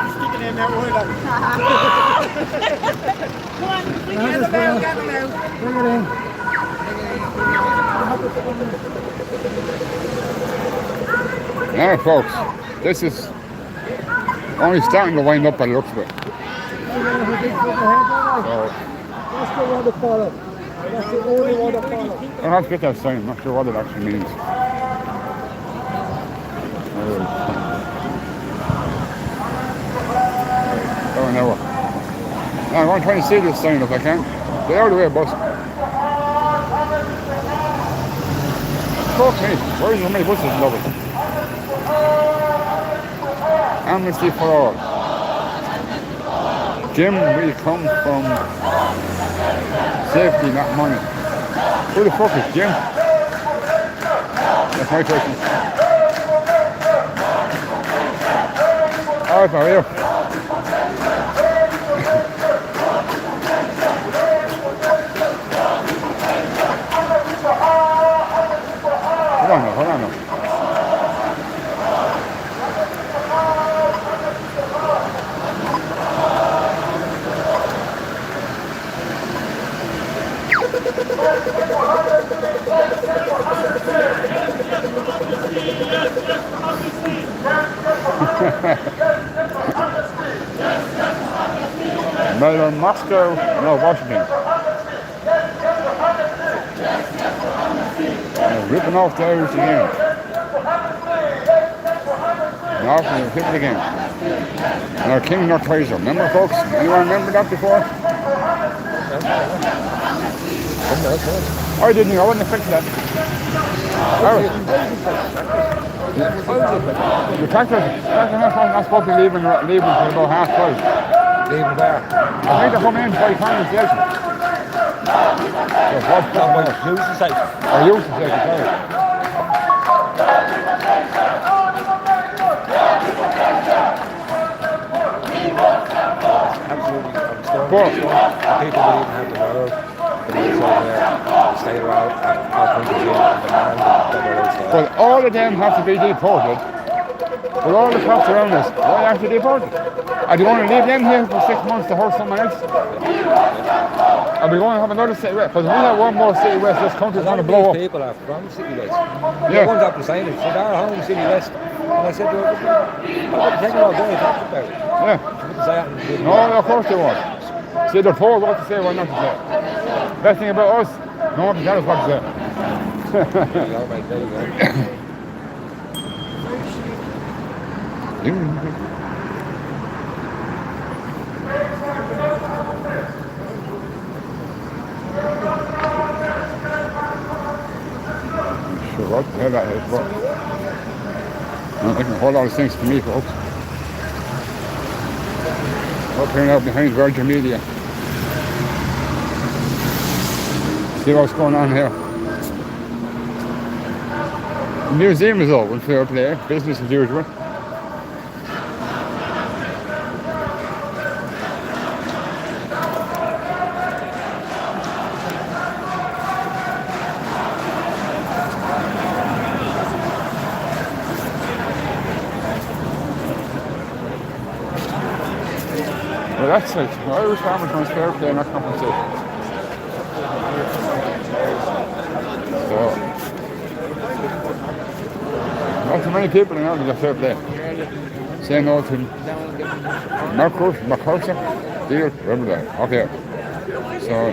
Sticking in that wood. Come on, bring it in. Now, folks, this is only starting to wind up by the looks of it. That's the one to follow. That's the only one to follow. I'll have to get that sign. I'm not sure what it actually means. Oh, no. I'm going to try and see this sign if I can. Stay out of the way, boss. Fuck me. Where's the many buses in Dublin? Amnesty for all. Jim, we come from safety, not money. Who the fuck is Jim? That's my question. Alright, how are you? Hold on now. Neither Moscow nor Washington. They're ripping off the Irish again. Now they're hit it again. Nor king nor Kaiser. Remember, folks? Anyone remember that before? I didn't. I wasn't expecting that. The tractor not supposed to be leaving for about 12:30. Leaving there. I think they come in by conversation. Use the site. Or use the site, sorry. Absolutely. I'm But, people would even have the road. Stay around but all of them have to be deported. But all the cops around us, why aren't they deported? Are they going to leave them here for 6 months to hurt someone else? Are we going to have another city west? Because if we have one more city west, this country's going to blow up. People are from City West. Yeah. The ones after saying it, so they're home City West. And I said to her, I'm taking all day to talk about it. Yeah. No, of course they won't. See, they're told what to say, what not to say. Best thing about us, no one can tell us what to say. All right, there you go. Sure, what the hell that is, but no, they can hold all these things for me, folks. Up here now behind Virgin Media. See what's going on here. The museum is open, fair play, business as usual. Well, that's it. Irish farmers on fair play, not compensation. So, not too many people in Ireland are fair play. Say no to Mercosur, Dáil, whatever that. Okay. So,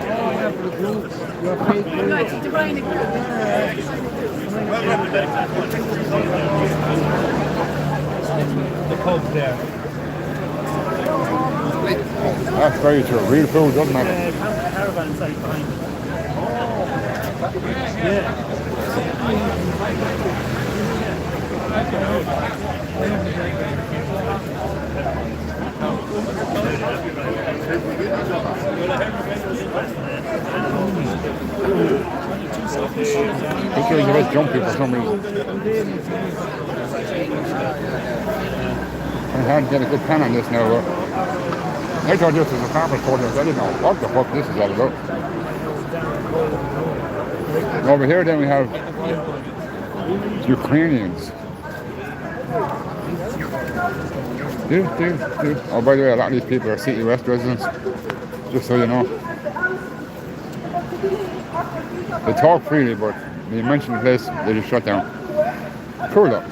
The pub there. that's very true. Real food doesn't matter. Caravan site behind it. Yeah. This is a bit jumpy for some reason. I'm hard to get a good pan on this now, but I thought this was a farmer's quarters. I didn't know what the fuck this is all about. Over here then we have Ukrainians. Oh, by the way, a lot of these people are City West residents, just so you know. They talk freely, but when you mention the place, they just shut down. Cool though.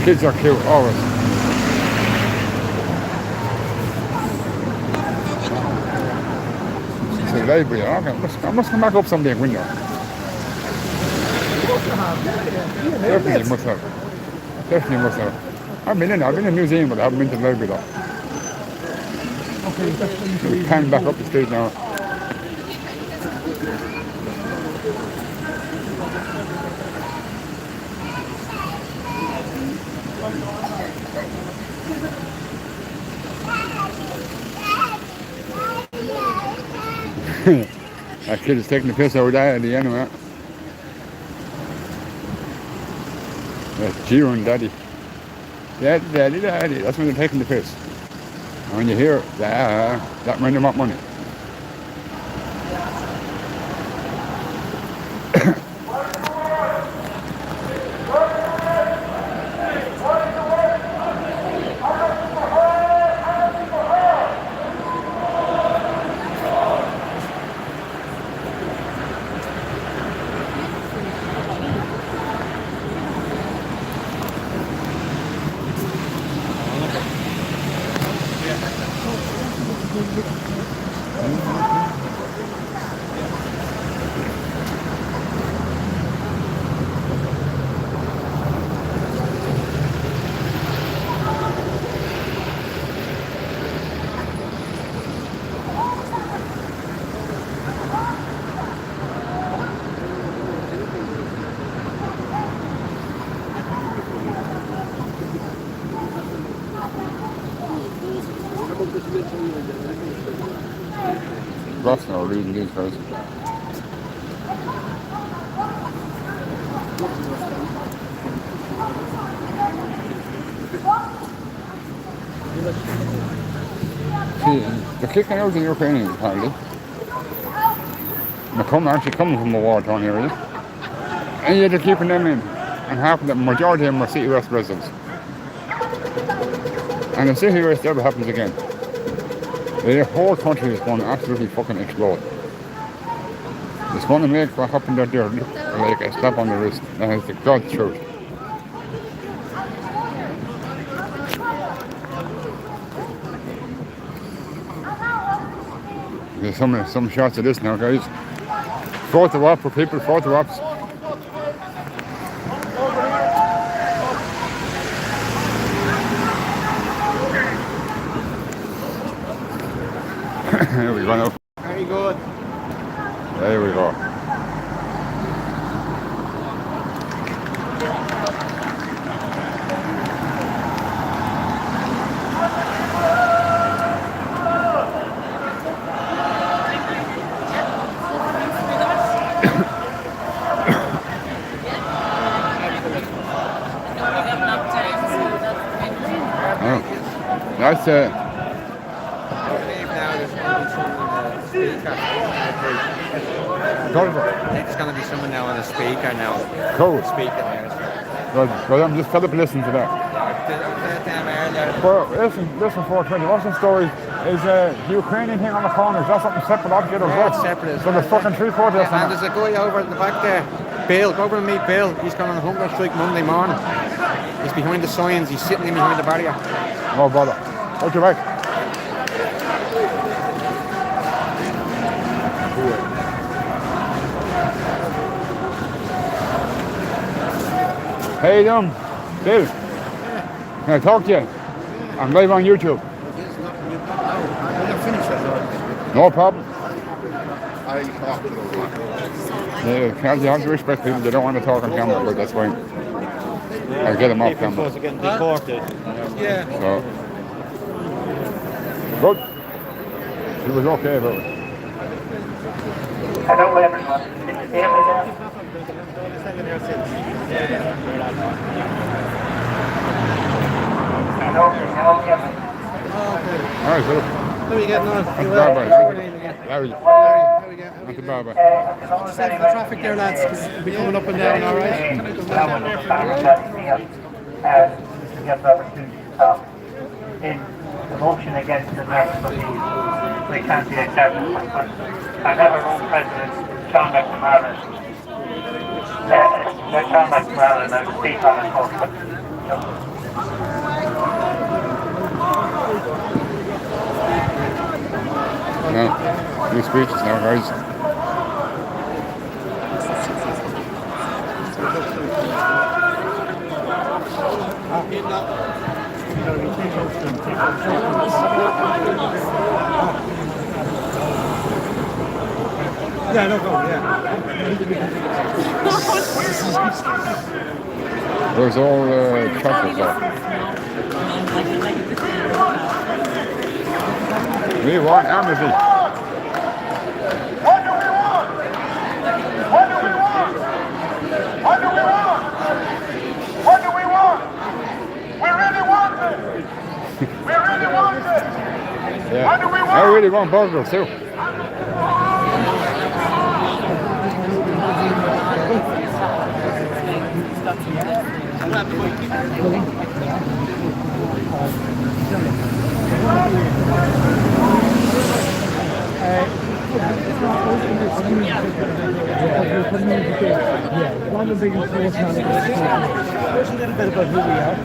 kids are cute, always. It's a library, I must come back up someday and window. Definitely must have. Definitely must have. I've been in a museum, but I haven't been to the library though. We're climbing back up the street now. That kid is taking the piss out of Daddy anyway. That's Gio and Daddy. Daddy. That's when they're taking the piss. And when you hear that means they want money. Ross now reading these guys. See, they're kicking out the Ukrainians apparently. They're actually coming from a war-torn area. And yet they're keeping them in. And half of them, majority of them are City West residents. And if City West ever happens again, the whole country is going to absolutely fucking explode. It's going to make what happened out there look like a slap on the wrist. That is the God's truth. There's some shots of this now, guys. Photo op for people, photo ops. There we go now. Very good. There we go. That's It's going to be someone now on a speaker now. cool. Speaking there. Well, I'm just fed up listening to that. Well, listen, 420. What's the story? Is the Ukrainian thing on the corner? Is that something separate altogether? Yeah, it's separate. So there's fucking 3 protests. And there's a guy over at the back there. Bill, go over and meet Bill. He's going on a hunger strike Monday morning. He's behind the signs. He's sitting in behind the barrier. No bother. Out your back. Hey, Bill. Can I talk to you? I'm live on YouTube. No problem. Yeah, you have to respect people. They don't want to talk on camera, but that's fine. I'll get them off camera. Getting deported. Yeah. So, good. She was okay about it. Hello, everyone. Can you hear me now? Hello, can you all hear me? All right, Philip. How are you getting on? Larry. Larry. How are we getting? Not too bad, Set for the traffic there, lads. We'll be coming up and down, all right? To get the opportunity to talk. In the motion against the Mercosur, they can't be accepted. I never wrote President John McNamara. John McNamara, and I would speak on it. No, new speeches now, guys. Yeah, no problem, yeah. There's all chocolate stuff. We want amnesty. What do we want? What do we want? What do we want? What do we want? We really want it. We really want it. Yeah. What do we want? I really want burgers too. One of the biggest forces on the There's a little bit about who we are.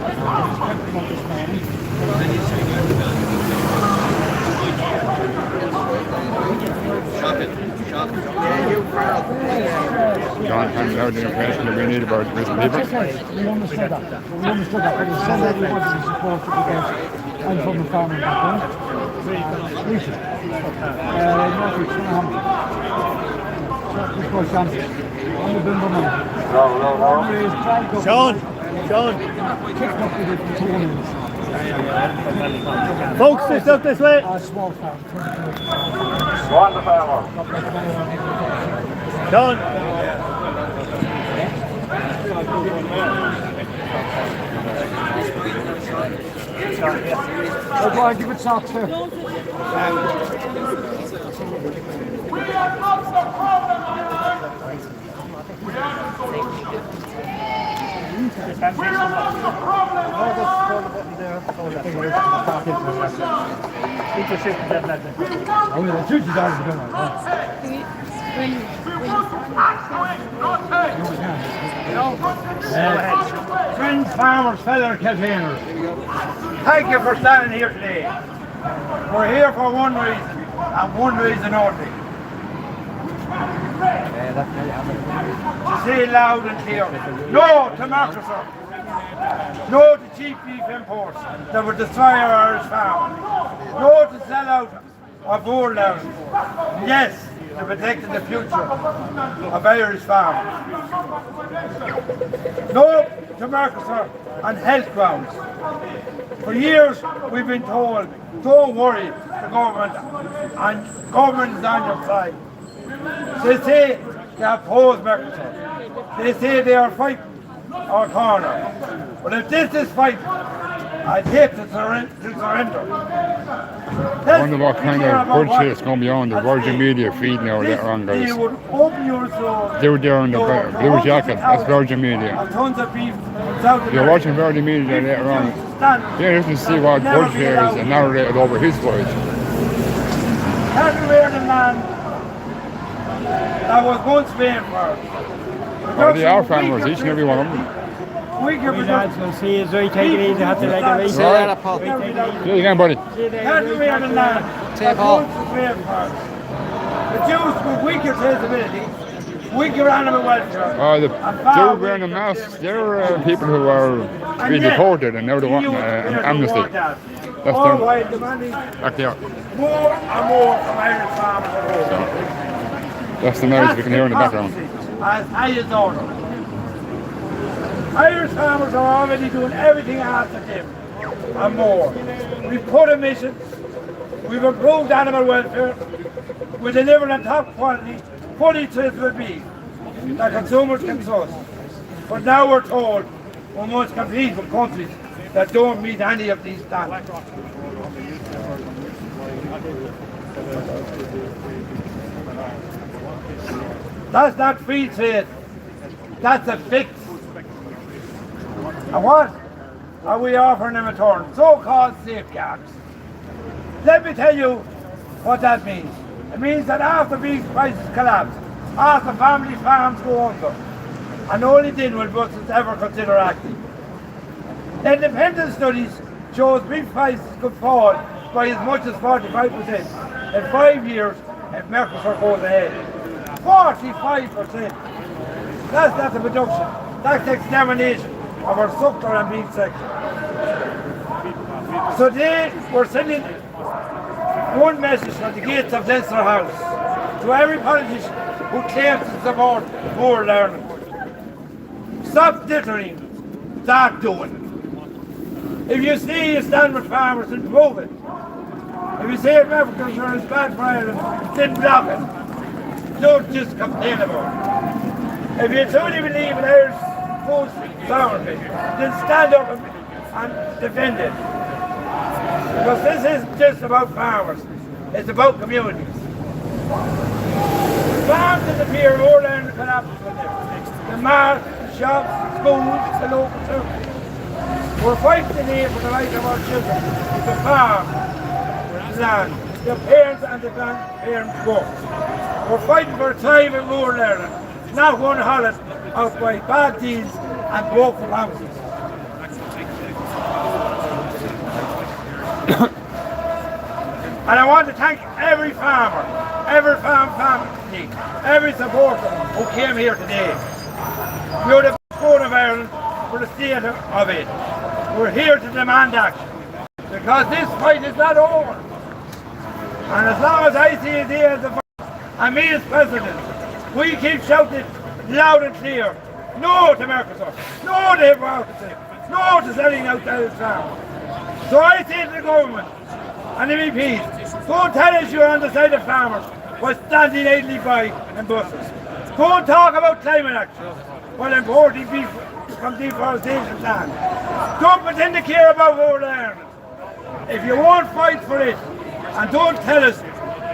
John handed out the information that we need about prison people. We understood that. We understood that. But he said that he wanted to support it because I'm from the farming background. Richard. Norwich, I'm the Bimber man. Sean. Folks, this up this way. A small farm. One the farmer. Sean. Go on, give it shots there. We are not the problem, my lord. We are not the problem. I'm going to shoot you down. Friends, farmers, fellow campaigners, thank you for standing here today. We're here for one reason, and one reason only. To say loud and clear, no to Mercosur, no to cheap beef imports that would destroy our Irish farm, no to sell out of old land, yes, to protect the future of Irish farmers. No to Mercosur on health grounds. For years we've been told, don't worry, the government is on your side. They say they oppose Mercosur. They say they are fighting our corner. But if this is fight, I'd hate to surrender. I wonder what kind of bullshit is going to be on the Virgin Media feed now later on, guys. They would open your soul. They were there in the blue jacket, that's Virgin Media. Tons of beef South You're watching Virgin Media later on. Here you can see what bullshit is and narrated over his voice. Can't wear the man that was once paying for. Well, they are farmers, each and every one of them. We can Lads, we'll see you. Take it easy. Have to make a race. See you again, buddy. Can't wear the man that once paying for. The Jews with weaker sensibility, weaker animal welfare. The Jews wearing the masks, they're people who are being deported and now they want amnesty. That's all them. while demanding Back there. more and more from Irish farmers at home. That's the noise we can hear in the background. As high as order. Irish farmers are already doing everything asked of them and more. We've cut emissions, we've improved animal welfare, we're delivering a top quality, fully traceable beef that consumers can trust. But now we're told we must compete with countries that don't meet any of these standards. That's not free trade, that's a fix. And what are we offering in return? So-called safeguards. Let me tell you what that means. It means that after beef prices collapse, after family farms go under, and only then will Brussels ever consider acting. Independent studies shows beef prices could fall by as much as 45%. in 5 years if Mercosur goes ahead. 45%. That's not the production. That's the extermination of our suckler and beef sector. So today we're sending one message from the gates of Leinster House to every politician who claims to support more learning. Stop littering, start doing. If you say you stand with farmers, then prove it. If you say Mercosur is bad for Ireland, then block it. Don't just complain about it. If you truly believe in Irish food sovereignty, then stand up and defend it. Because this isn't just about farmers, it's about communities. Farms disappear, more land collapses with them. The marts, the shops, the schools, the local services. We're fighting today for the right of our children to farm, the land, their parents and the grandparents work. We're fighting for a time in rural Ireland, not one hollow out by bad deals and broken promises. And I want to thank every farmer, every family, every supporter who came here today. You're the backbone of Ireland for the state of it. We're here to demand action because this fight is not over. And as long as I see it here as a fight, and me as president, we keep shouting loud and clear, no to Mercosur, no to hypocrisy, no to selling out Irish farmers. So I say to the government and the MPs, don't tell us you're on the side of farmers while standing idly by in buses. Don't talk about climate action while importing beef from deforestation land. Don't pretend to care about rural Ireland. If you won't fight for it, and don't tell us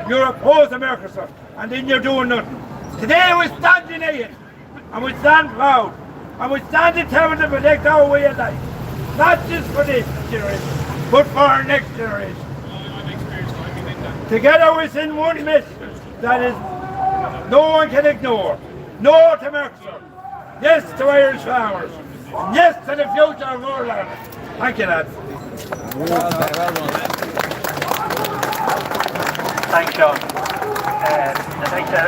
you're opposed to Mercosur, and then you're doing nothing. Today we stand united, and we stand proud, and we stand determined to protect our way of life. Not just for this generation, but for our next generation. Together we send one message that is no one can ignore. No to Mercosur. Yes to Irish farmers. Yes to the future of rural Ireland. Thank you, lads. Thanks, John. I'd like to...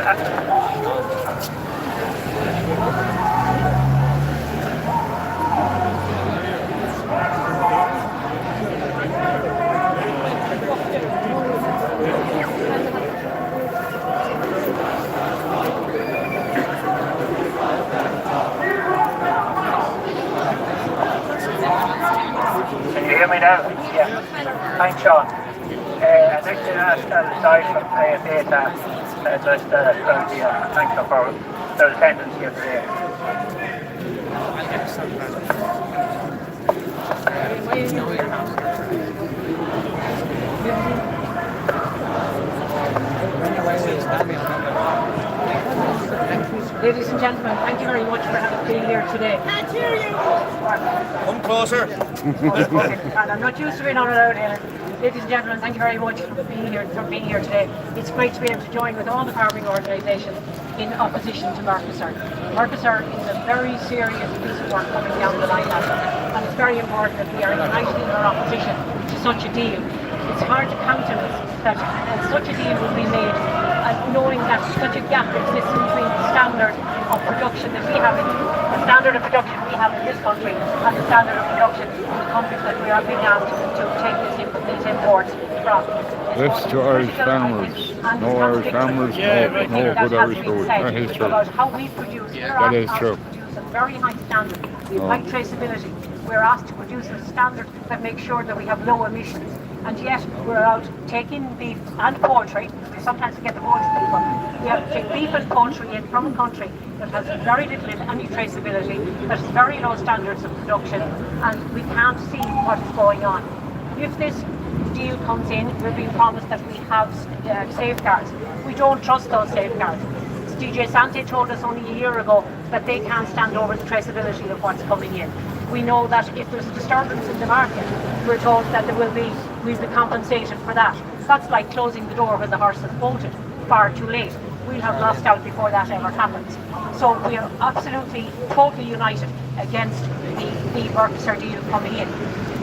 Can you hear me now? Yeah. Thanks, Sean. I'd like to ask Dáil from AFA to address the crowd here. Thanks for their attendance here today. Ladies and gentlemen, thank you very much for being here today. Come closer. And I'm not used to being on it out here. Ladies and gentlemen, thank you very much for being here today. It's great to be able to join with all the farming organisations in opposition to Mercosur. Mercosur is a very serious piece of work coming down the line, and it's very important that we are united in our opposition to such a deal. It's hard to countenance that such a deal will be made, and knowing that such a gap exists between the standard of production that we have in this country and the standard of production in the countries that we are being asked to take these imports from. Yes to Irish farmers. No Irish farmers, no good Irish food. That is true. About how we produce, That is true. produce a very high standard. We have high traceability. We're asked to produce a standard that makes sure that we have low emissions. And yet we're out taking beef and poultry. We sometimes get the poultry people. We have to take beef and poultry in from a country that has very little, if any, traceability, that has very low standards of production, and we can't see what is going on. If this deal comes in, we're being promised that we have safeguards. We don't trust those safeguards. DJ Sante told us only a year ago that they can't stand over the traceability of what's coming in. We know that if there's a disturbance in the market, we're told that we'll be compensated for that. That's like closing the door when the horse has bolted far too late. We'll have lost out before that ever happens. So we are absolutely, totally united against the Mercosur deal coming in.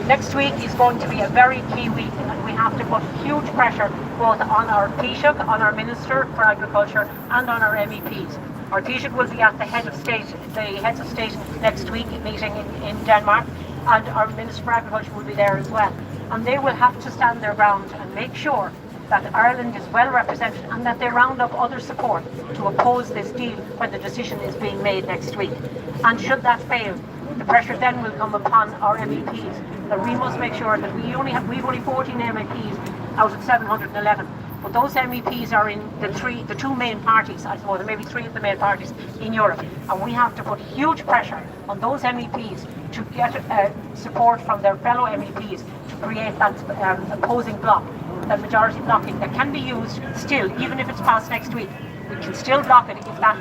Next week is going to be a very key week, and we have to put huge pressure both on our Taoiseach, on our Minister for Agriculture, and on our MEPs. Our Taoiseach will be at the heads of state next week meeting in Denmark, and our Minister for Agriculture will be there as well. And they will have to stand their ground and make sure that Ireland is well represented and that they round up other support to oppose this deal when the decision is being made next week. And should that fail, the pressure then will come upon our MEPs that we must make sure that we've only 14 MEPs out of 711. But those MEPs are in the two main parties, I suppose, maybe three of the main parties in Europe. And we have to put huge pressure on those MEPs to get support from their fellow MEPs to create that opposing bloc, that majority blocking that can be used still, even if it's passed next week. We can still block it if that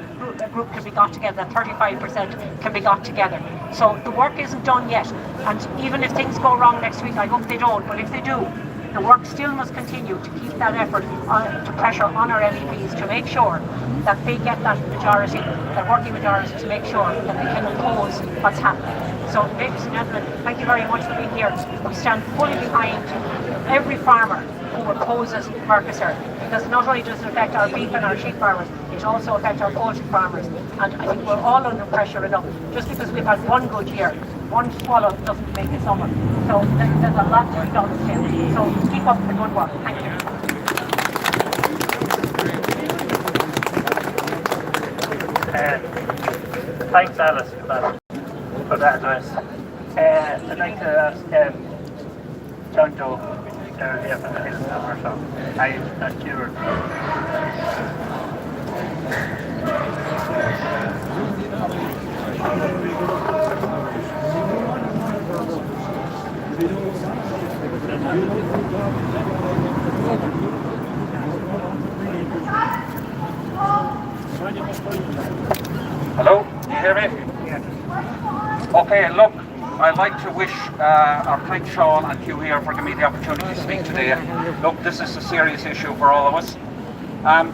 group can be got together, that 35% can be got together. So the work isn't done yet. And even if things go wrong next week, I hope they don't, but if they do, the work still must continue to keep that effort to pressure on our MEPs to make sure that they get that majority, that working majority, to make sure that they can oppose what's happening. So, ladies and gentlemen, thank you very much for being here. We stand fully behind every farmer who opposes Mercosur, because not only does it affect our beef and our sheep farmers, it also affects our poultry farmers. And I think we're all under pressure enough. Just because we've had one good year, one swallow doesn't make a summer. So there's a lot to be done still. So keep up the good work. Thank you. Thanks, Alice, for that address. I'd like to ask John Doe, there from the Hills Number, so that's your. Hello, can you hear me? Okay, look, I'd like to wish or thank Sean and Hugh here for giving me the opportunity to speak today. Look, this is a serious issue for all of us.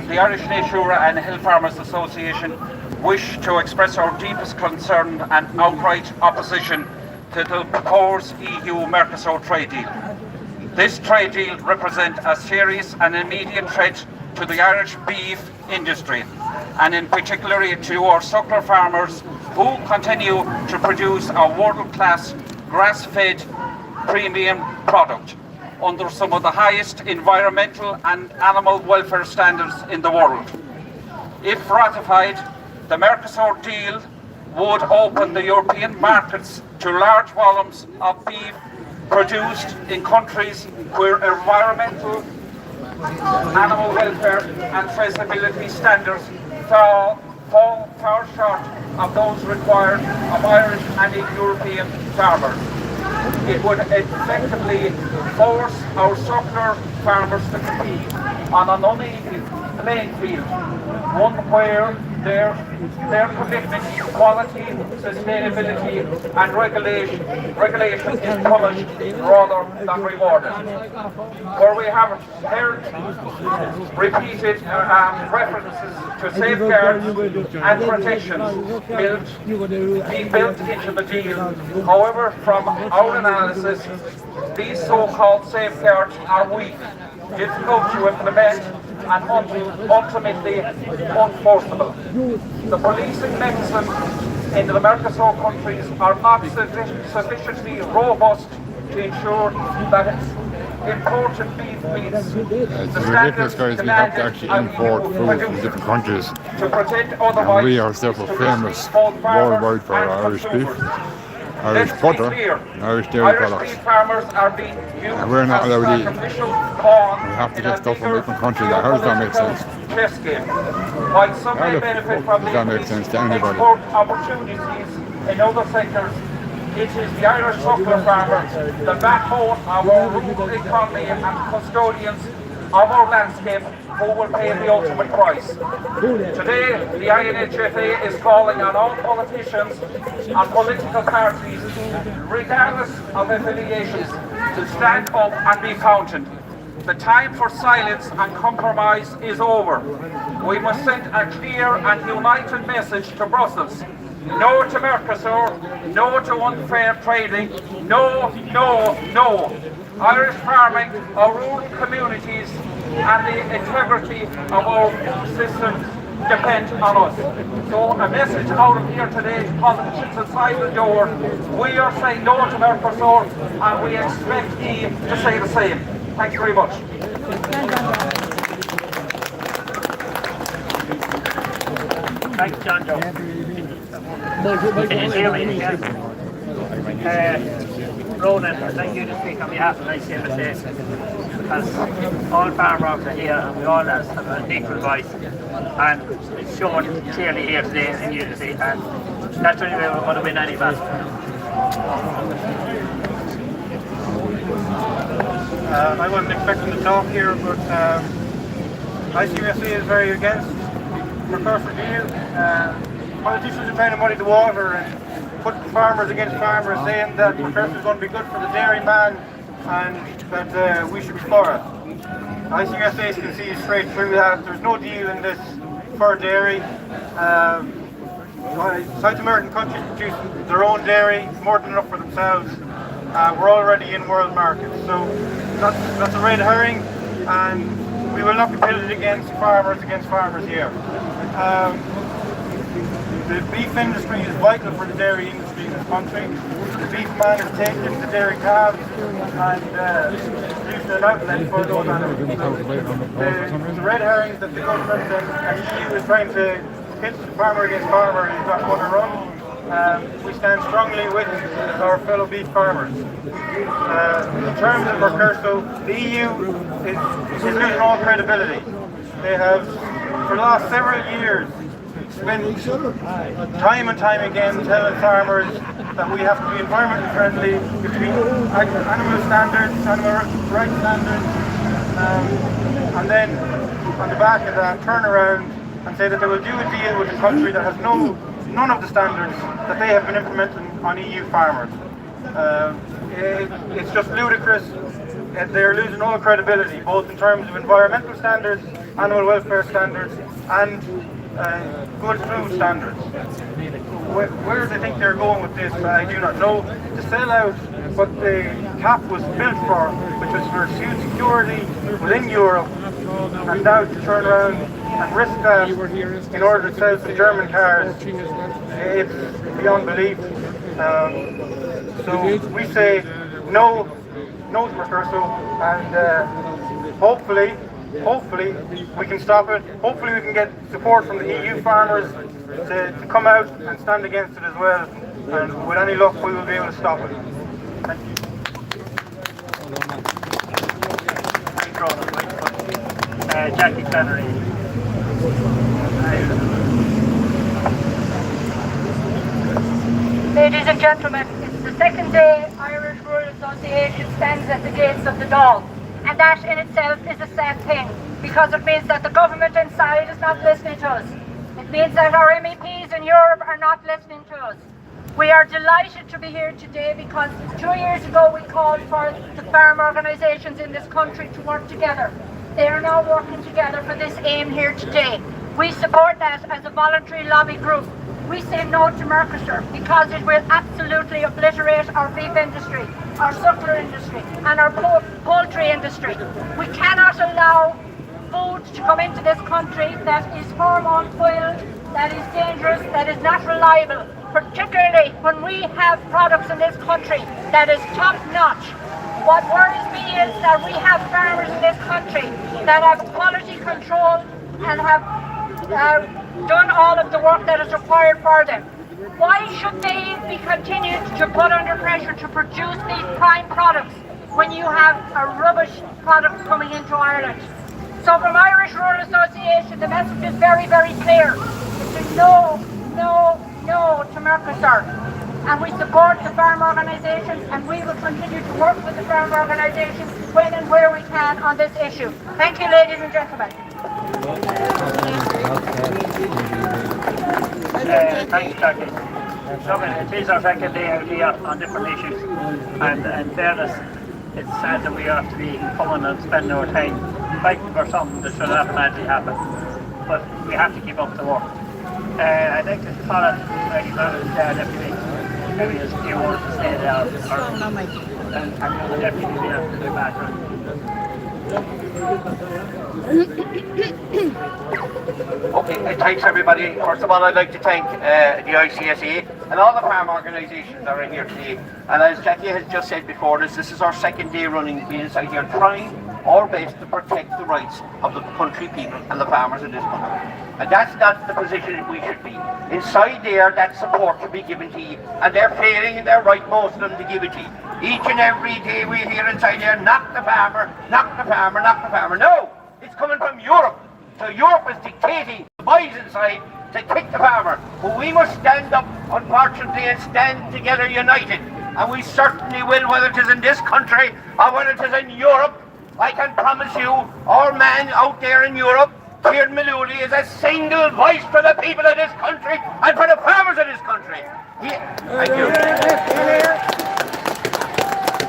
The Irish Nature and Hill Farmers Association wish to express our deepest concern and outright opposition to the proposed EU-Mercosur trade deal. This trade deal represents a serious and immediate threat to the Irish beef industry, and in particular to our suckler farmers who continue to produce a world-class grass-fed premium product under some of the highest environmental and animal welfare standards in the world. If ratified, the Mercosur deal would open the European markets to large volumes of beef produced in countries where environmental, animal welfare and traceability standards fall far short of those required of Irish and European farmers. It would effectively force our suckler farmers to compete on an uneven playing field, one where their commitment to quality, sustainability and regulation is punished rather than rewarded. Where we have heard repeated references to safeguards and protections being built into the deal. However, from our analysis, these so-called safeguards are weak, difficult to implement and ultimately unenforceable. The policing mechanisms in the Mercosur countries are not sufficiently robust to ensure that imported beef meets the ridiculous, guys. We have to actually import food from different countries, and we are therefore famous worldwide for our Irish beef, Irish butter, and Irish dairy products. And we're not allowed to eat. We have to get stuff from different countries. How does that make sense? How does that make sense to anybody? Opportunities in other sectors. It is the Irish suckler farmers, the backbone of our rural economy and custodians of our landscape, who will pay the ultimate price. Today, the INHFA is calling on all politicians and political parties, regardless of affiliations, to stand up and be counted. The time for silence and compromise is over. We must send a clear and united message to Brussels No to Mercosur, no to unfair trading, no, no, no. Irish farming, our rural communities and the integrity of our food systems depend on us. So a message out of here today to politicians inside the door: we are saying no to Mercosur and we expect you to say the same. Thanks very much. Thanks, John Joe. Can you hear me? Yes. Ronan, I'd like you to speak on behalf of ICMSA, because all farmers are here and we all have an equal voice, and it's shown clearly here today in unity, and that's the only way we're going to win any battle. I wasn't expecting to talk here, but ICMSA is very against Mercosur deal. Politicians are trying to muddy the water and put farmers against farmers, saying that Mercosur is going to be good for the dairyman and that we should be for it. ICMSA can see straight through that. There's no deal in this for dairy. South American countries produce their own dairy, more than enough for themselves. We're already in world markets, so that's a red herring, and we will not be pitted against farmers here. The beef industry is vital for the dairy industry in this country. The beef man is taking the dairy calves and producing an outlet for those animals. The red herrings that the government and the EU is trying to pit farmer against farmer is not going to run. We stand strongly with our fellow beef farmers. In terms of Mercosur, the EU is losing all credibility. They have, for the last several years, spent time and time again telling farmers that we have to be environmentally friendly, we have to be animal standards, animal rights standards, and then on the back of that turn around and say that they will do a deal with a country that has none of the standards that they have been implementing on EU farmers. It's just ludicrous. They're losing all credibility, both in terms of environmental standards, animal welfare standards, and good food standards. Where do they think they're going with this? I do not know. To sell out what the CAP was built for, which was for food security within Europe, and now to turn around and risk that in order to sell some German cars, it's beyond belief. So we say no to Mercosur, and hopefully we can stop it. Hopefully we can get support from the EU farmers to come out and stand against it as well, and with any luck we will be able to stop it. Thank you. Jackie Flannery. Ladies and gentlemen, it's the second day Irish Rural Association stands at the gates of the Dáil. And that in itself is a sad thing, because it means that the government inside is not listening to us. It means that our MEPs in Europe are not listening to us. We are delighted to be here today because 2 years ago we called for the farm organisations in this country to work together. They are now working together for this aim here today. We support that as a voluntary lobby group. We say no to Mercosur because it will absolutely obliterate our beef industry, our suckler industry and our poultry industry. We cannot allow food to come into this country that is hormone filled, that is dangerous, that is not reliable, particularly when we have products in this country that is top notch. What worries me is that we have farmers in this country that have quality control and have done all of the work that is required for them. Why should they be continued to put under pressure to produce these prime products when you have a rubbish product coming into Ireland? So from Irish Rural Association, the message is very, very clear. It's a no, no, no to Mercosur. And we support the farm organisations, and we will continue to work with the farm organisations when and where we can on this issue. Thank you, ladies and gentlemen. Thanks, Jackie. Look, it is our second day out here on different issues, and in fairness, it's sad that we have to be coming and spending our time fighting for something that should automatically happen. But we have to keep up the work. I'd like to call it deputy. Maybe there's a few words to say there. And the deputy there in the background. Okay, thanks everybody. First of all, I'd like to thank the ICSA and all the farm organisations that are here today. And as Jackie has just said before this is our second day running, being inside here trying our best to protect the rights of the country people and the farmers in this country. And that's not the position that we should be. Inside there, that support should be given to you. And they're failing in their right, most of them, to give it to you. Each and every day we hear inside there, knock the farmer, knock the farmer, knock the farmer. No! It's coming from Europe. So Europe is dictating the boys inside to kick the farmer. But we must stand up, unfortunately, and stand together united. And we certainly will, whether it is in this country or whether it is in Europe. I can promise you, our man out there in Europe, Kieran Malooly, is a single voice for the people of this country and for the farmers of this country. Thank you.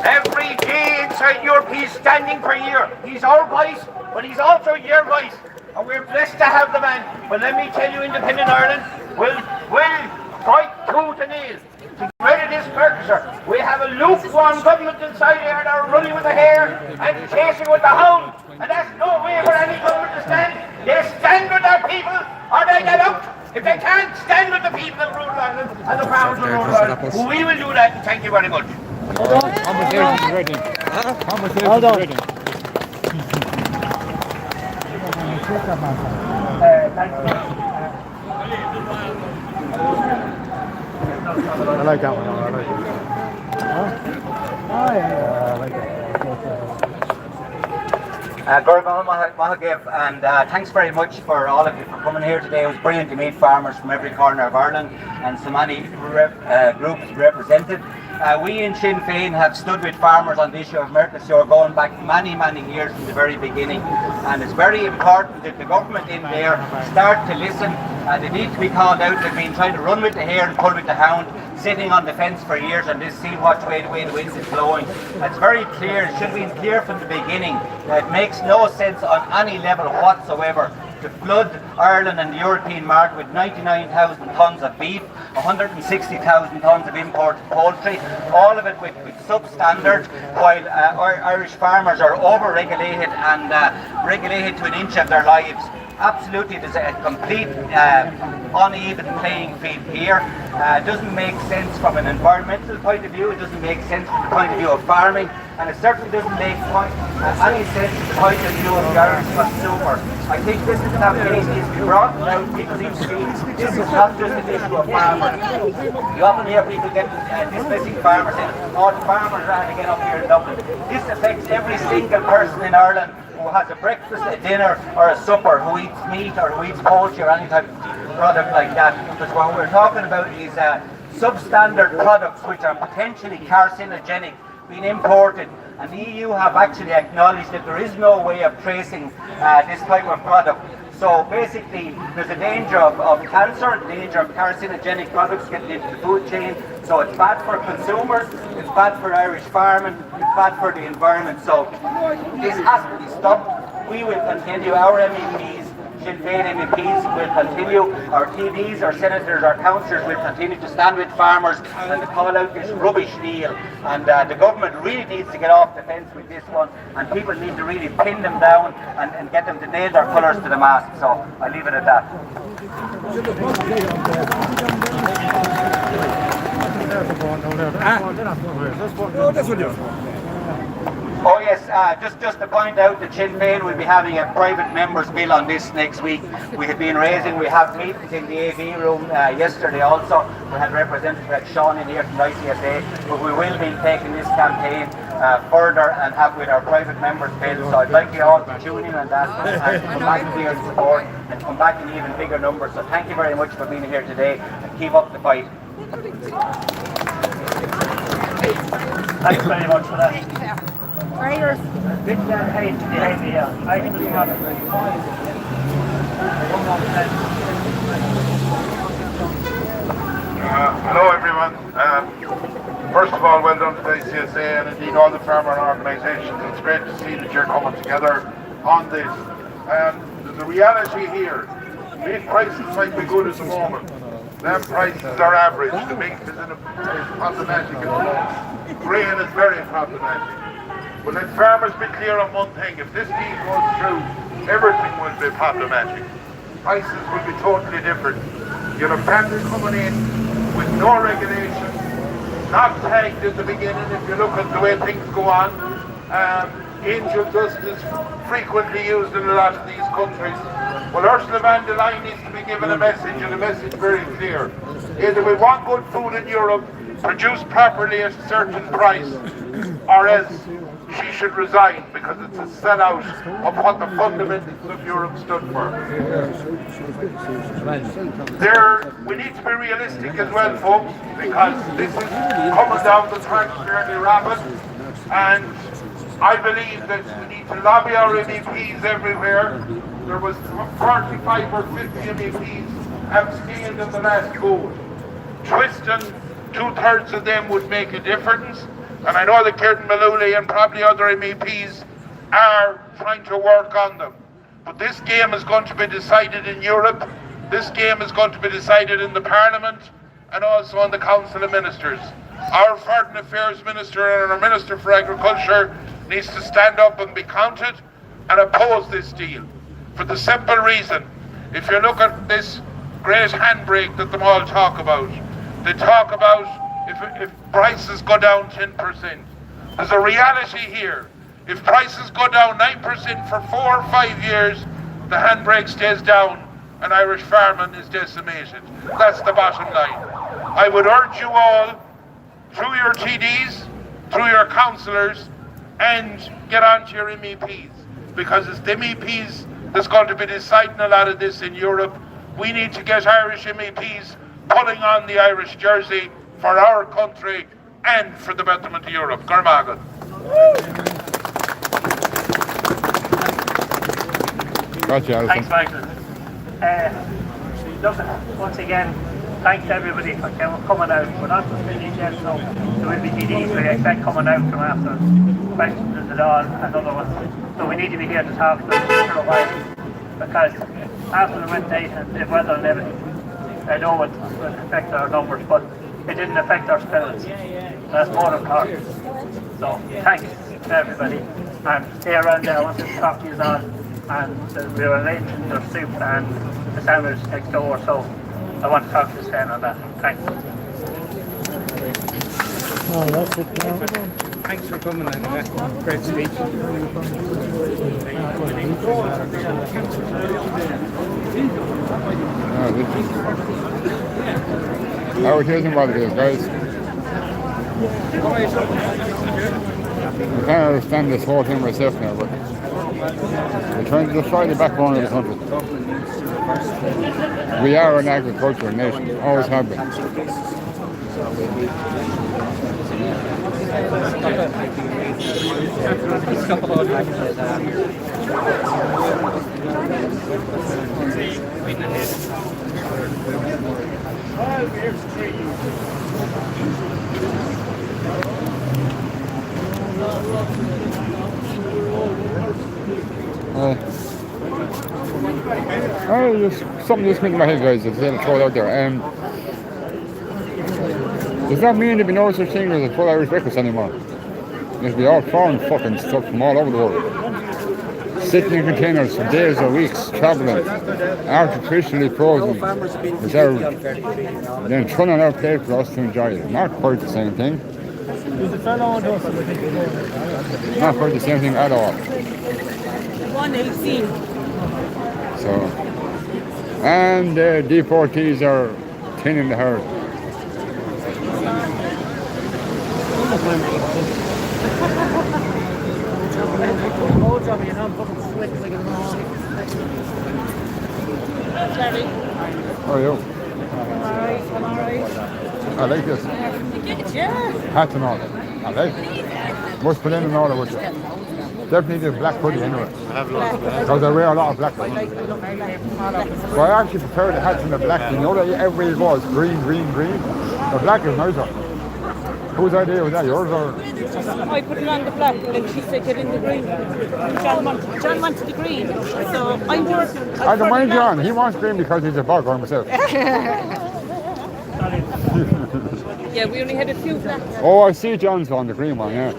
Every day inside Europe, he's standing for you. He's our voice, but he's also your voice. And we're blessed to have the man. But let me tell you, Independent Ireland will fight tooth and nail to get rid of this Mercosur. We have a lukewarm government inside here that are running with the hare and chasing with the hound. And that's no way for any government to stand. They stand with their people or they get out. If they can't stand with the people of rural Ireland and the farmers of rural Ireland, we will do that. And thank you very much. Conversation is ready. Conversation is ready. I like that one. I like it. Huh? Oh yeah, I like that. Mahagev, and thanks very much for all of you for coming here today. It was brilliant to meet farmers from every corner of Ireland and so many groups represented. We in Sinn Féin have stood with farmers on the issue of Mercosur going back many years from the very beginning, and it's very important that the government in there start to listen. They need to be called out. They've been trying to run with the hare and pull with the hound, sitting on the fence for years and just see which way the wind is blowing. It's very clear, it should have been clear from the beginning that it makes no sense on any level whatsoever to flood Ireland and the European market with 99,000 tonnes of beef, 160,000 tonnes of imported poultry, all of it with substandard, while Irish farmers are over-regulated and regulated to an inch of their lives. Absolutely, there's a complete uneven playing field here. It doesn't make sense from an environmental point of view, it doesn't make sense from the point of view of farming, and it certainly doesn't make any sense from the point of view of the Irish consumer. I think this is something that needs to be brought out. People need to see this is not just an issue of farmers. You often hear people dismissing farmers saying, oh, the farmers are to get up here in Dublin. This affects every single person in Ireland who has a breakfast, a dinner or a supper, who eats meat or who eats poultry or any type of product like that. Because what we're talking about is substandard products which are potentially carcinogenic being imported, and the EU have actually acknowledged that there is no way of tracing this type of product. So basically there's a danger of cancer, a danger of carcinogenic products getting into the food chain. So it's bad for consumers, it's bad for Irish farming, it's bad for the environment. So this has to be stopped. We will continue, our MEPs, Sinn Féin MEPs will continue, our TDs, our senators, our councillors will continue to stand with farmers and to call out this rubbish deal. And the government really needs to get off the fence with this one, and people need to really pin them down and get them to nail their colours to the mast. So I'll leave it at that. Oh yes, just to point out that Sinn Féin will be having a private members bill on this next week. We have meetings in the AV room yesterday also. We had Representative like Sean in here from ICSA, but we will be taking this campaign further and have with our private members bill. So I'd like you all to tune in on that and come back here and support and come back in even bigger numbers. So thank you very much for being here today and keep up the fight. Thanks very much for that. Irish. Hello everyone. First of all, well done to the ICSA and indeed all the farmer organisations. It's great to see that you're coming together on this. There's a reality here Beef prices might be good at the moment. Lamb prices are average. The meat is problematic at the moment. Grain is very problematic. But let farmers be clear on one thing. If this deal goes through, everything will be problematic. Prices will be totally different. You'll have families coming in with no regulation, not tagged at the beginning. If you look at the way things go on, angel dust is frequently used in a lot of these countries. Well, Ursula von der Leyen needs to be given a message, and a message very clear. Either we want good food in Europe, produced properly at a certain price, or else she should resign, because it's a sellout of what the fundamentals of Europe stood for. We need to be realistic as well, folks, because this is coming down the track fairly rapid, and I believe that we need to lobby our MEPs everywhere. There was 45 or 50 MEPs abstained in the last vote. Twisting 2/3 of them would make a difference. And I know that Kieran Malooly and probably other MEPs are trying to work on them. But this game is going to be decided in Europe. This game is going to be decided in the Parliament and also on the Council of Ministers. Our Foreign Affairs Minister and our Minister for Agriculture needs to stand up and be counted and oppose this deal. For the simple reason, if you look at this great handbrake that them all talk about, they talk about if prices go down 10%. There's a reality here. If prices go down 9% for 4 or 5 years, the handbrake stays down and Irish farming is decimated. That's the bottom line. I would urge you all, through your TDs, through your councillors, and get on to your MEPs, because it's the MEPs that's going to be deciding a lot of this in Europe. We need to get Irish MEPs pulling on the Irish jersey for our country and for the betterment of Europe. Garmagan. Gotcha, Thanks, Michael. Look, once again, thanks to everybody for coming out. We're not just really just so there will be TDs we expect coming out from after questions and all and other ones. So we need to be here to talk to them for a while, because after the wet day and the weather and everything, I know it will affect our numbers, but it didn't affect our spirits. That's more important. So thanks to everybody. And stay around there. I want to talk to you on, and we're arranging the soup and the sandwich next door, so I want to talk to Sven on that. Thanks. Oh, that's it. Thanks for coming, anyway. Great speech. How are you about this, guys? I can't understand this whole thing myself now, but we're trying to destroy the backbone of the country. We are an agricultural nation, always have been. Something just came to my head, guys. I'll throw it out there. Does that mean there'll be no such thing as a full Irish breakfast anymore? There'll be all foreign fucking stuff from all over the world. Sitting in containers for days or weeks, travelling, artificially frozen, preserved, then thrown on our plate for us to enjoy it. Not quite the same thing. Not quite the same thing at all. 118. So, and the deportees are thinning the herd. How are you? I'm alright. I like this. Yeah. Hats and all. I like it. Must put in an order with you. Definitely the black hoodie anyway. Because I wear a lot of black. Well, I actually prefer the hats in the black. You know that everywhere you go it's green, green, green. The black is nicer. Whose idea was that? Yours or? I put it on the black, and then she said get in the green. John wanted the green, so I'm just. I don't mind John. He wants green because he's a bug on himself. Yeah, we only had a few blacks. Oh, I see John's on the green one, yeah.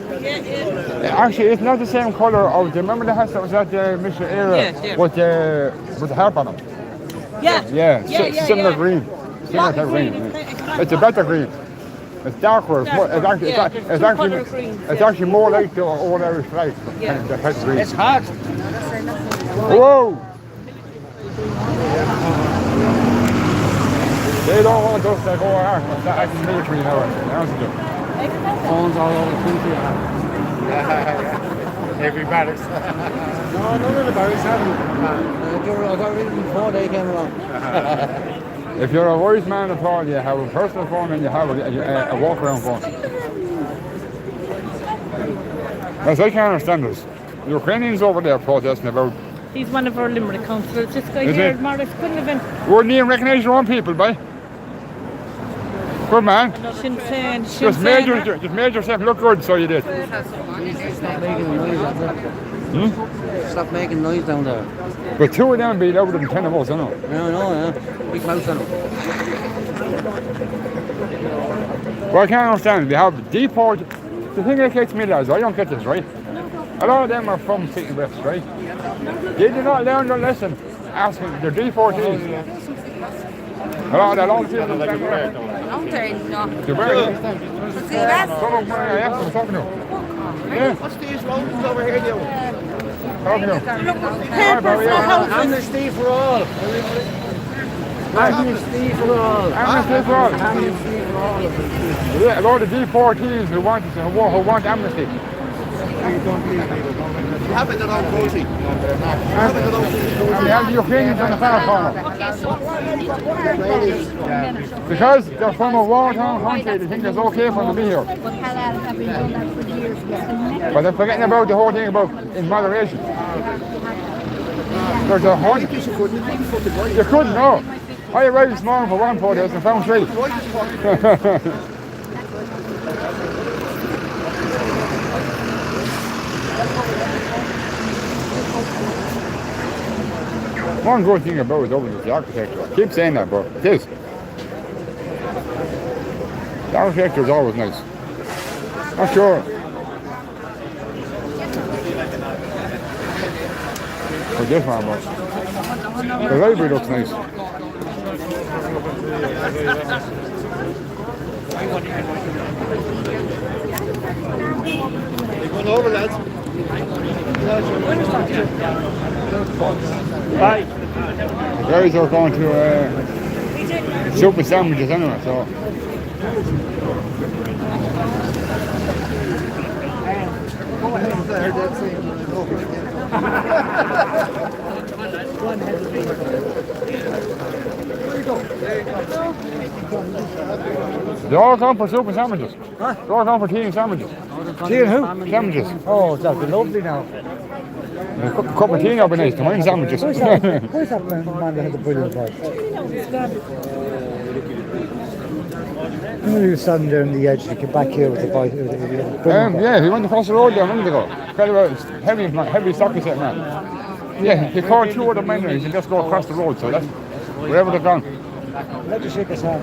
Actually, it's not the same colour of the. Remember the house that was at the Mr. Eire with the harp on them? Yeah. Similar green. Similar type green. It's a better green. It's darker. It's actually more like the old Irish flag. The type of green. It's hot. Whoa! They don't want us to go out. It's actually military now. Phones all over the country. Every barracks. No, none of the barracks haven't. I got rid of them before they came along. If you're a wise man at all, you have a personal phone and you have a walk-around phone. As I can't understand this. The Ukrainians over there protesting about. He's one of our Limerick councillors. This guy here, Morris, couldn't have been. Wouldn't even recognise your own people, boy. Good man. Just made yourself look good, so you did. Stop making noise down there. Stop making noise down there. But 2 of them be louder than 10 of us, I know. Yeah. Big house on them. Well, I can't understand. They have deport. The thing that gets me, lads, I don't get this, right? A lot of them are from City West, right? They did not learn their lesson. Asking their deportees. A lot of people. Don't they? No. They're very. See that? Some of them, I asked them, talking to them. Yeah. What's these roads over here doing? Talking to them. Amnesty for all. Amnesty for all. Amnesty for all. Amnesty for all. Yeah, a lot of deportees who want amnesty. You have it in our country. And they have the Ukrainians on the far corner. Because they're from a war-torn country, they think it's okay for them to be here. But they're forgetting about the whole thing about in moderation. There's a hundred. You couldn't, no. I arrived this morning for one protest and found 3. One good thing about Dublin is the architecture. I keep saying that, but it is. The architecture is always nice. Not sure. For this one, but the library looks nice. You're going over, lads. Right. Guys are going to super sandwiches anyway, so. They all come for super sandwiches. Huh? They all come for tea and sandwiches. Tea and who? Sandwiches. Oh, that'd be lovely now. A cup of tea now be nice, to mine sandwiches. Where's that man that had the brilliant voice? He was standing there on the edge, he came back here with the voice. Yeah, he went across the road there a minute ago. Heavy stocky set man. Yeah, he called 2 other men and he just go across the road, so that's wherever they're gone. Let us shake his hand.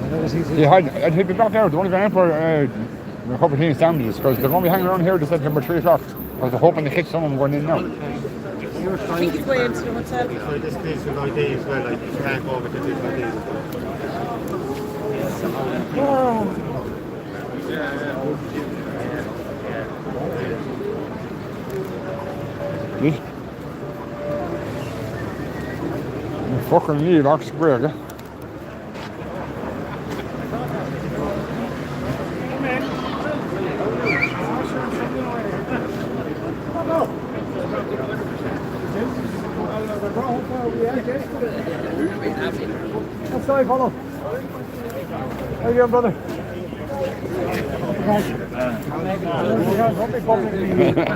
He'd be back out. They're only going in for a cup of tea and sandwiches because they're going to be hanging around here till September 3 o'clock because they're hoping to catch someone going in now. I think it's way into the hotel. For this place with ID as well, like you can't go over to this ID. This? You fucking leave Ox Square, eh? That's sorry, follow. How you doing, brother? That's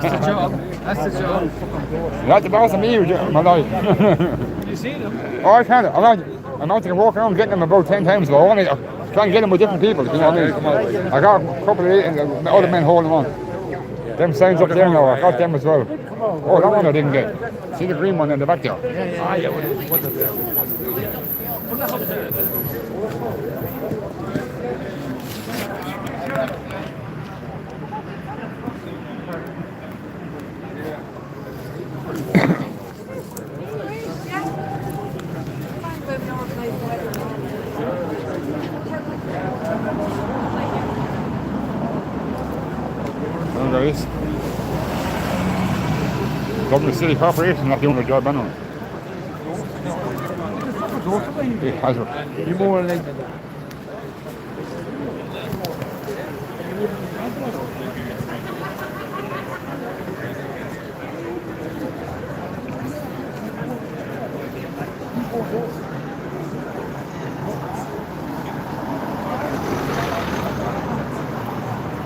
the job. That's the job. You're not the boss of me, my life. You seen them? Oh, I can't. I'm out to walk around getting them about 10 times, but I want to try and get them with different people, you know what I mean? I got a couple of other men holding on. Them signs up there now, I got them as well. Oh, that one I didn't get. See the green one in the back there? Ah, yeah, what's up there? Well, guys, Dublin City Corporation not doing their job anyway. It has it. You more like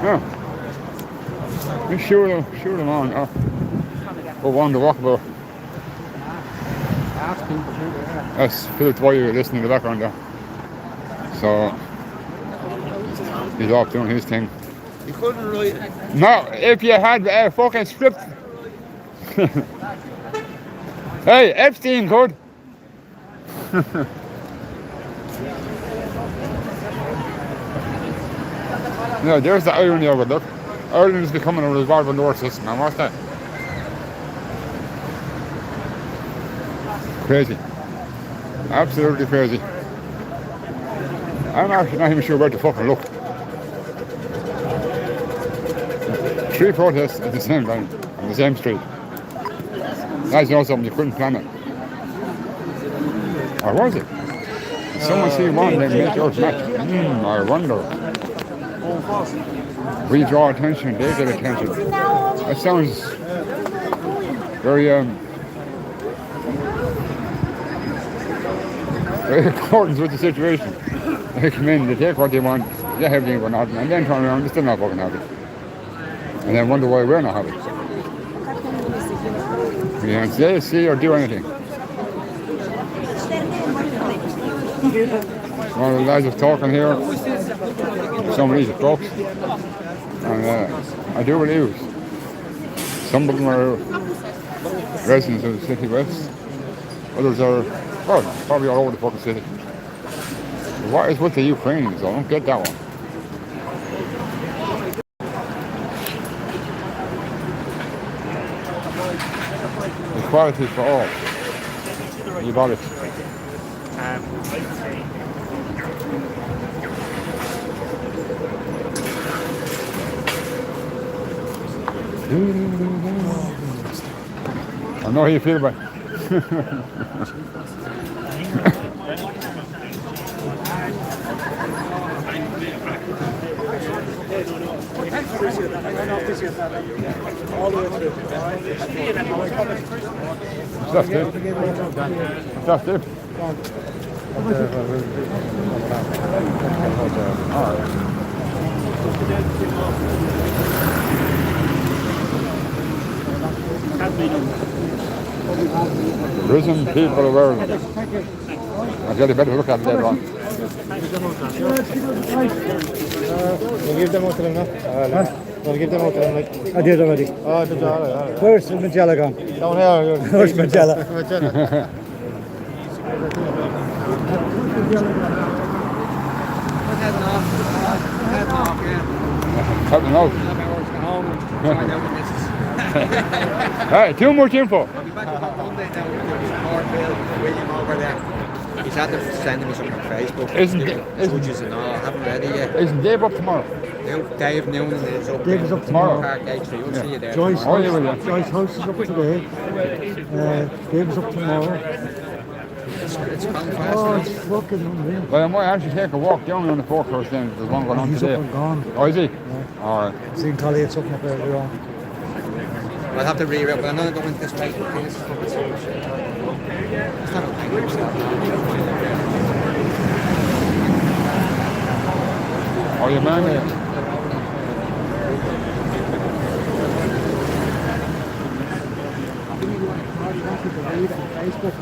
Yeah. Just shoot them on. Go on the walkabout. That's Philip Dwyer you're listening in the background there. So he's off doing his thing. You couldn't write. No, if you had a fucking script. Hey, Epstein could. No, there's the irony of it, look. Ireland is becoming a revolving door system, and what's that? Crazy. Absolutely crazy. I'm actually not even sure where to fucking look. 3 protests at the same time, on the same street. That's you know something, you couldn't plan it. Or was it? Did someone see one, they make yours match? I wonder. We draw attention, they get attention. That sounds very very accordance with the situation. They come in, they take what they want, they have everything going on, and then turn around, they're still not fucking happy. And then wonder why we're not happy. We can't say, see, or do anything. One of the lads was talking here, some of these are folks, and I do believe some of them are residents of the city west, others are, well, probably all over the fucking city. But what is with the Ukrainians? I don't get that one. Equality for all. You got it. I know how you feel about it. That's it. That's it. All right. Risen people of Ireland. I've got a better look at it later on. we'll give them out to them now. We'll give them out to them like. I did already. Oh, did you? All right. Where's Magella gone? Down here. Where's Magella? Cutting out. Hey, too much info. I'll be back on Monday now with William over there. He's had to send me something on Facebook. Judges and all. I haven't read it yet. Isn't Dave up tomorrow? Dave Noonan is up. Dave is up tomorrow. You'll see you there. Joyce House is up today. Dave is up tomorrow. It's gone fast. Oh, it's fucking unreal. Well, I might actually take a walk down on the forecourse then. There's one going on He's today. up and gone. Oh, is he? Yeah. All right. Seen Collie at something up earlier on. I'll have to reroute, but I'm not going this way. It's not okay. Oh, your man? people read it on Facebook.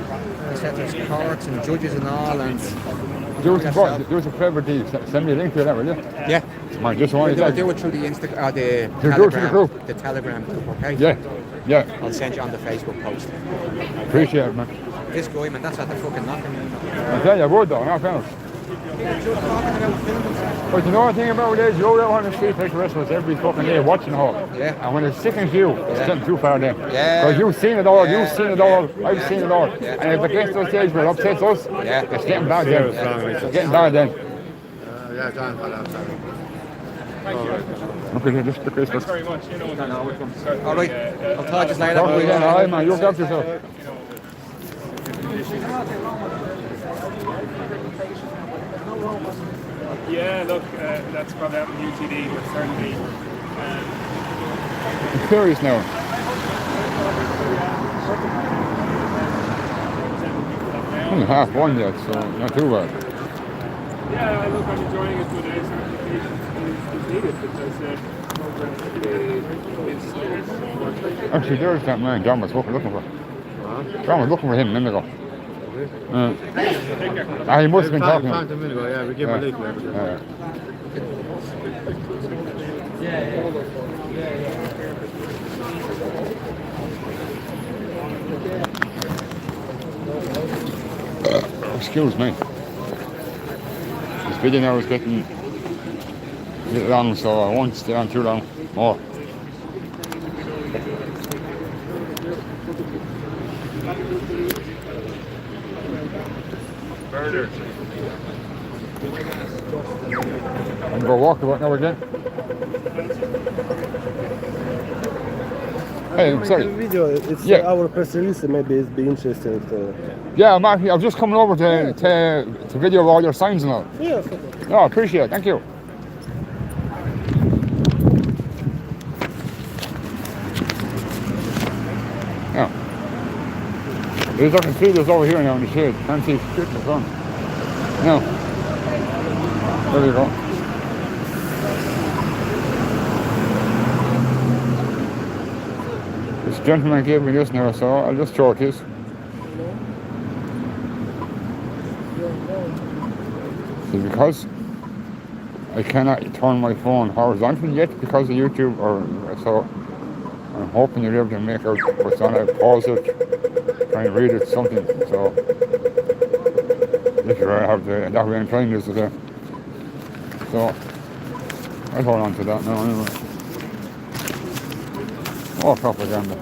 I said there's courts and judges and all, and Do us a favour, Dee. Send me a link to that, will you? yeah. Man, just want I'll to do it through the do it to the Telegram, group. the Telegram group, okay? Yeah. I'll send you on the Facebook post. Appreciate it, man. This guy, man, that's at the fucking knocking. I tell you, I would though, not fair. But you know one thing about it is, you're out on the street like the rest of us every fucking day watching all. Yeah. And when it sickens you, it's getting too far then. Yeah. Because you've seen it all, Yeah. you've seen it all, I've seen it all. Yeah. And if it gets to a stage where it upsets us, it's getting bad then. It's getting bad then. Okay, just the Christmas. Thanks very much. You know, All right. I'll talk to you later. Talk to you again. All right, man. You look after yourself. Yeah, look, that's probably out in UTD, but certainly. I'm curious now. Only half one yet, so not too bad. Yeah, look, I'm enjoying it, but certification is needed because Actually, there's that man John was looking for. John was looking for him a minute ago. He must have been talking. Yeah, we give him a link. Excuse me. This video now is getting a bit long, so I won't stay on too long more. I'm going to walk about now again. Hey, I'm sorry. Video, it's our press release, maybe it's be interesting. Yeah, I'm actually, I'm just coming over to video all your signs and all. Yeah. No, I appreciate it. Thank you. Yeah. There's I can see this over here now in the shade. Can't see shit in the sun. No. There you go. This gentleman gave me this now, so I'll just show it this. See, because I cannot turn my phone horizontal yet because of YouTube, or so I'm hoping you're able to make out what's on it, pause it, try and read it, something. So this is where I have the, that way I'm playing this today. So I'll hold on to that now anyway. More propaganda.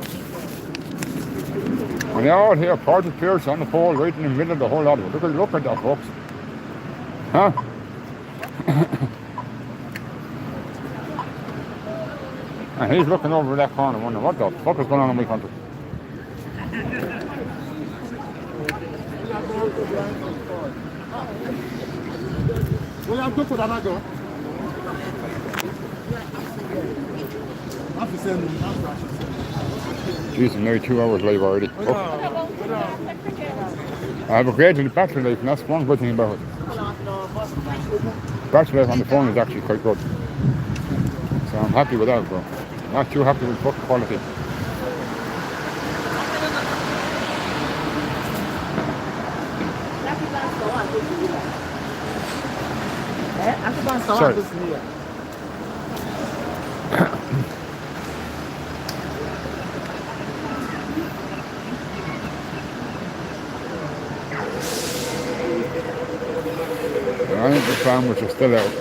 And they're out here, Portage Pierce on the pole, right in the middle of the whole lot of it. Look at that, folks. Huh? And he's looking over that corner wondering what the fuck is going on in my country. Well, I'm good for that, I go. Jeez, I'm nearly 2 hours late already. Oh. I have a grade in the battery life, and that's one good thing about it. Battery life on the phone is actually quite good. So I'm happy with that, bro. I'm not too happy with book quality. Sorry. I think the farmers are still out.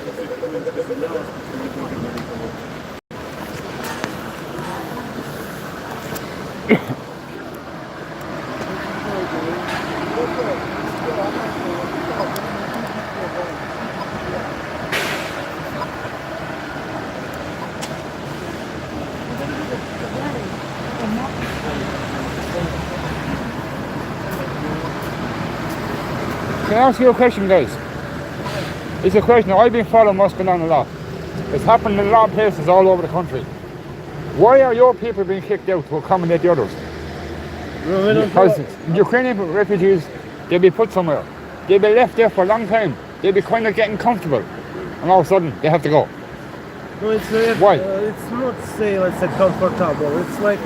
Can I ask you a question, guys? It's a question I've been following what's going on a lot. It's happened in a lot of places all over the country. Why are your people being kicked out to accommodate the others? Because Ukrainian refugees, they'll be put somewhere. They'll be left there for a long time. They'll be kind of getting comfortable. And all of a sudden, they have to go. No, it's Why? It's not say let's say comfortable. It's like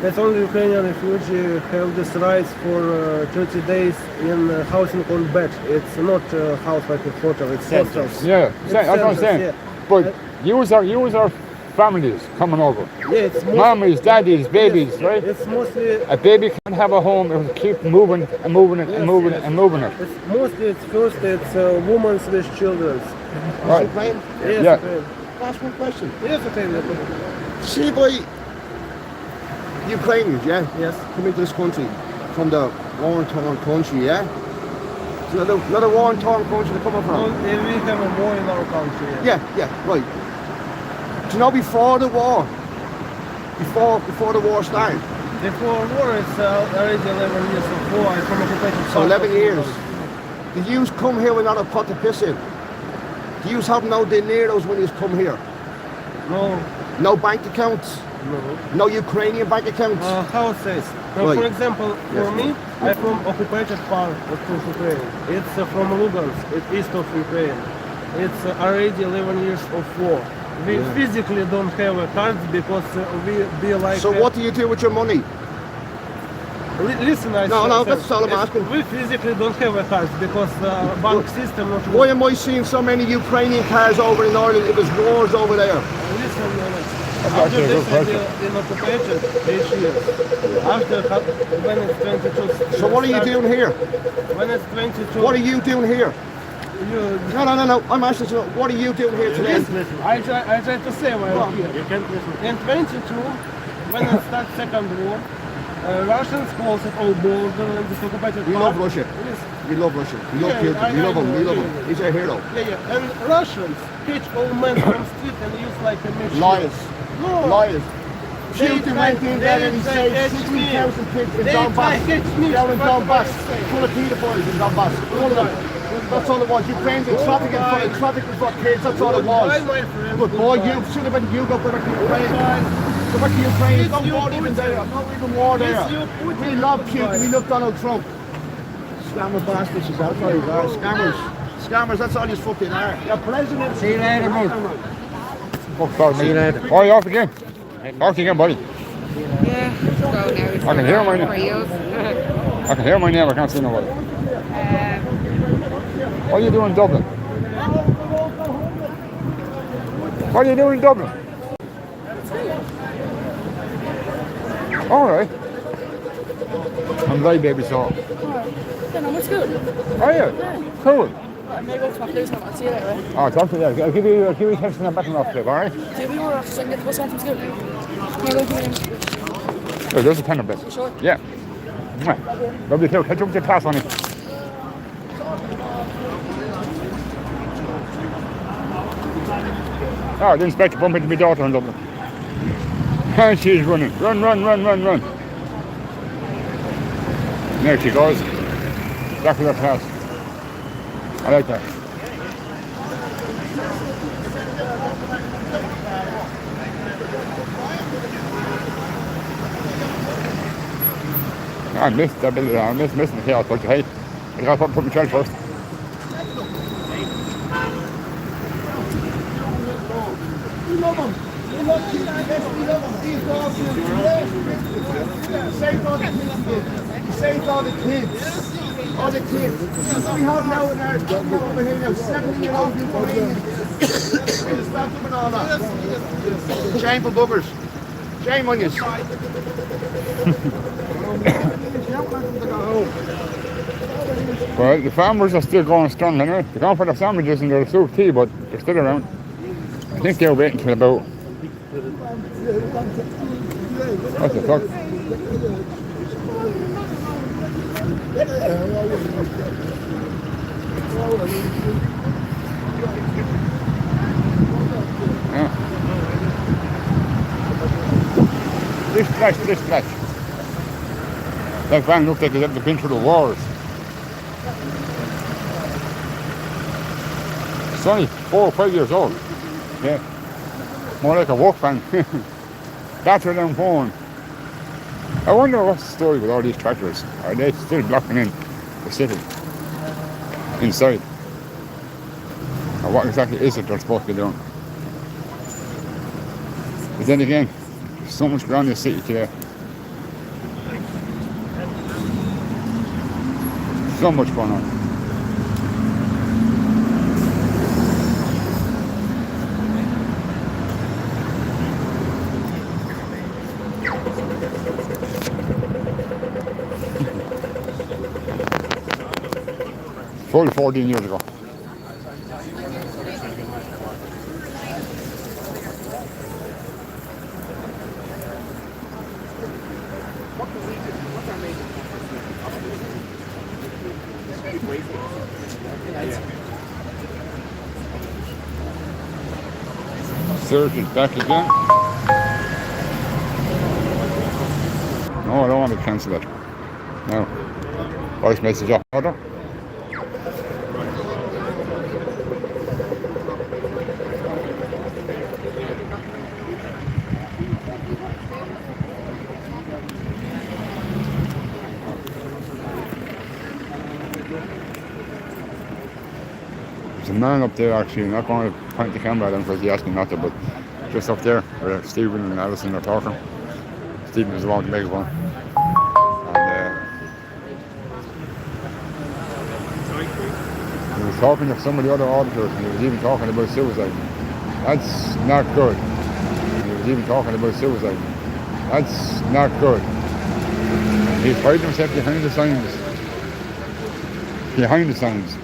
That's only Ukrainian refugee have this rights for 30 days in housing on bed. It's not house like a hotel, it's hostels. Yeah, It's that's what I'm centers, saying. yeah. But use our families coming over. Yeah, it's mostly, Mommies, daddies, babies, yes, right? It's mostly A baby can't have a home, it will keep moving and moving it and moving it and moving it. It's mostly it's women with children. Right. Yes, Yeah. Ukraine. Ask one question. Yes, okay. See, boy, Ukrainians, yeah? Yes. Come into this country from the war-torn country, yeah? It's not a war-torn country to come from. We have a war in our country. Yeah, right. Do you know before the war, before the war started? Before war, it's already 11 years of war. I'm from occupated So 11 years. Did you come here with not a pot to piss in? Do you have no dineros when you come here? No. No bank accounts? No. No Ukrainian bank accounts? How it says? Right. For example, for me, I'm from occupied part of Ukraine. It's from Lugansk, it's east of Ukraine. It's already 11 years of war. We physically don't have a card because we be like... So what do you do with your money? Listen, I No, that's all I'm asking. We physically don't have a card because bank system not... Why am I seeing so many Ukrainian cars over in Ireland? It was wars over there. Listen, after this in occupation, 8 years. After when it's 22... So what are you doing here? When it's 22... What are you doing here? No. I'm asking you, what are you doing here today? Listen. I try to say why I'm here. You can't listen. In 22, when it started second war, Russians closed all border and this occupied You love Russia. You love Russia. You love Putin. You love him. You love him. He's a hero. Yeah. And Russians catch all men from street and use like a machine. Liars. No. Liars. Putin went in there and he saved 16,000 kids in Donbass. Down in Donbass. Full of pedophiles in Donbass. Full of them. That's all it was. Ukraine's trafficking for kids. That's all it was. But boy, you should have been you go back to Ukraine. Go back to Ukraine. There's no war even there. No even war there. We love Putin. We love Donald Trump. Scammer bastards. That's all you are. Scammers. Scammers. That's all you fucking are. Your president. See you later, mate. See you later. Oh, you off again? Off again, buddy. Yeah, go now. I can hear my name. I can hear my name. I can't see nobody. What are you doing in Dublin? What are you doing in Dublin? All right. I'm glad baby saw. Then I'm at school. Are you? Cool. I'm going to go to my place now. I'll see you later. Oh, talk to you. I'll give you a text when I'm back in the office, all right? Do we were so I can get the bus home from school? Can I go to Oh, there's a pen of it. Sure. Yeah. Mwah. Lovely too. Catch up with your class on it. Oh, I didn't expect to bump into my daughter in Dublin. And she's running. Run. There she goes. Back to the class. I like that. I missed that bit. I missing the chaos, but hey, I gotta put my child first. We love them. We love kids. Yes, we love them. These dogs saved all the kids. Saved all the kids. All the kids. We have now in our over here now 70-year-old Ukrainians. Stop doing all that. Shameful buggers. Shame on you. Well, the farmers are still going strong anyway. They're going for the sandwiches and their soup tea, but they're still around. I think they're waiting till about... What the fuck? Yeah. This flash. That van looked like it had been through the wars. It's only 4 or 5 years old. Yeah. More like a work van. Battery down phone. I wonder what's the story with all these tractors. Are they still blocking in the city? Inside? Or what exactly is it they're supposed to be doing? But then again, there's so much around the city today. So much going on. Full 14 years ago. Search is back again. No, I don't want to cancel it. No. Voice message off. Order. There's a man up there actually, I'm not going to point the camera at him because he asked me not to, but just up there where Stephen and Alison are talking. Stephen was the one to make one. And he was talking to some of the other auditors and he was even talking about suicide. That's not good. He was even talking about suicide. That's not good. He's hiding himself behind the signs. Behind the signs.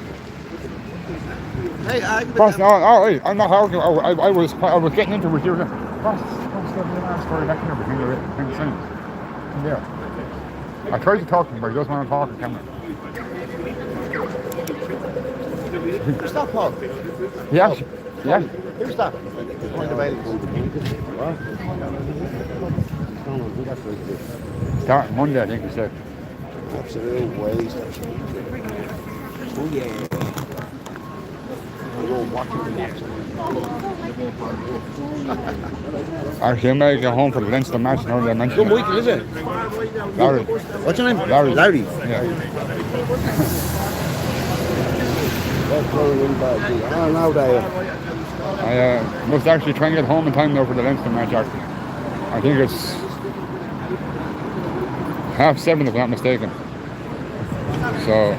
Hey, Boss, no, wait, I'm not arguing. I was getting into it with you. Boss, don't step in the arms for that camera behind the signs. Yeah. I tried to talk to him, but he doesn't want to talk to the camera. Who's that, Paul? Yeah. Yeah. Who's that? Point of Starting Monday, I think he said. Absolute waste. Oh, yeah. Actually, I may get home for the Leinster match now that I mentioned. Good weekend, is it? Larry. What's your name? Larry. Larry. Yeah. Oh, no, Dáil. I must actually try and get home in time now for the Leinster match. Actually, I think it's 7:30 if I'm not mistaken. So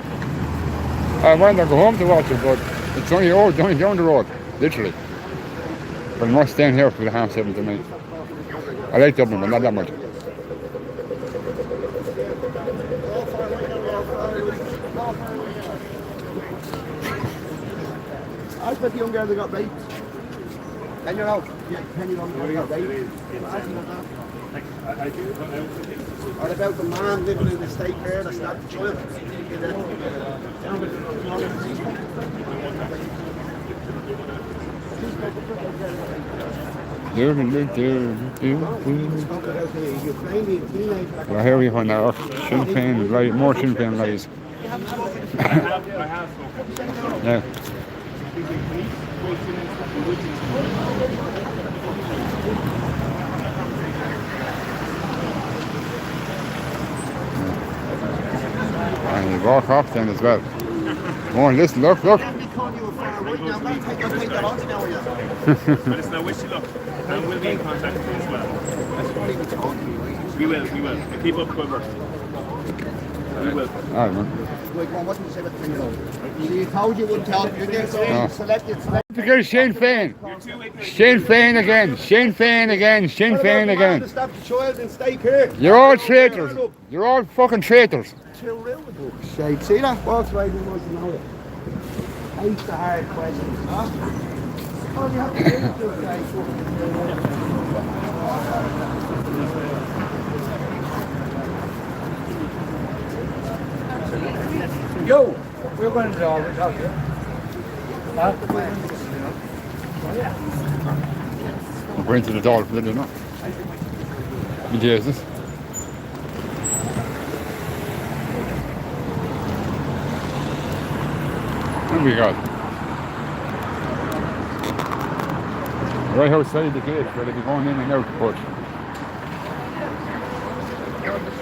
I might not go home to watch it, but it's only down the road, literally. But I must stand here for the 7:30 tonight. I like Dublin, but not that much. I bet the young girl that got raped. 10-year-old. Yeah, 10-year-old girl got raped. What about the man living in the state there that stabbed the child? Well, here we find out Sinn Féin, more Sinn Féin lies. Yeah. And you walk off then as well. Oh, and listen, look. Listen, I wish you luck, and we'll be in contact with you as well. We will. Keep up quiver. We will. All right, man. What did you say about the 10-year-old? You told you wouldn't tell me. So select. Because Sinn Féin. Sinn Féin again. Sinn Féin again. Sinn Féin again. Stop the child and stay here. You're all traitors. You're all fucking traitors. Shade. See that? Walks right in wants to know it. Hates the hard questions. Huh? All you have to do is Yo, we're going to Dáil, we're talking. Huh? I'm going to the Dáil for dinner. Jesus. What we got? Right outside the gate where they'll be going in and out, but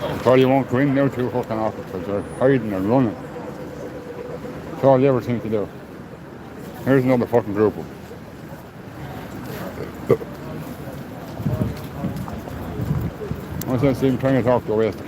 I probably won't go in now too fucking often because they're hiding and running. That's all they ever seem to do. Here's another fucking group of them. What's that Stephen trying to talk to a waster?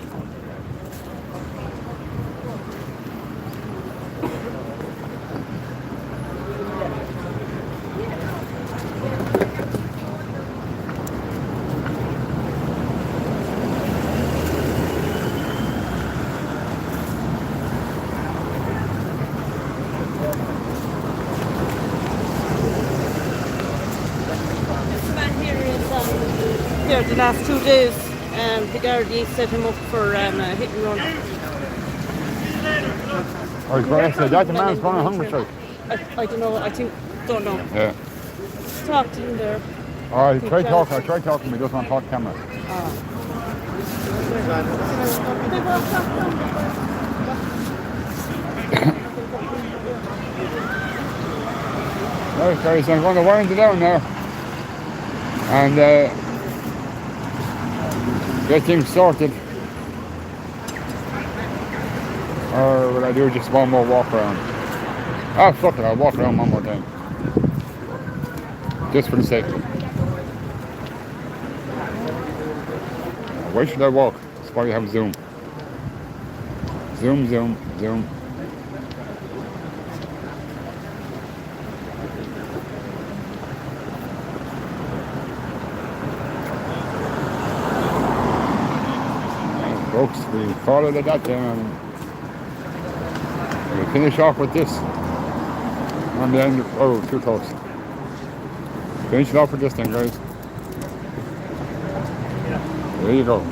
there the last 2 days. The Gardaí set him up for a hit and run. I was going to say that the man's going on homicide. I don't know. Don't know. Yeah. Talk to him there. I tried talking. He doesn't want to talk to camera. Right, guys, I'm going to wind it down now and get things sorted. Or will I do just one more walk around? Ah, fuck it, I'll walk around one more time. Just for the sake of it. Why should I walk? That's why you have Zoom. Zoom, zoom, zoom. Folks, we followed it that time and we'll finish off with this on the end. Oh, too close. Finish it off with this thing, guys. There you go.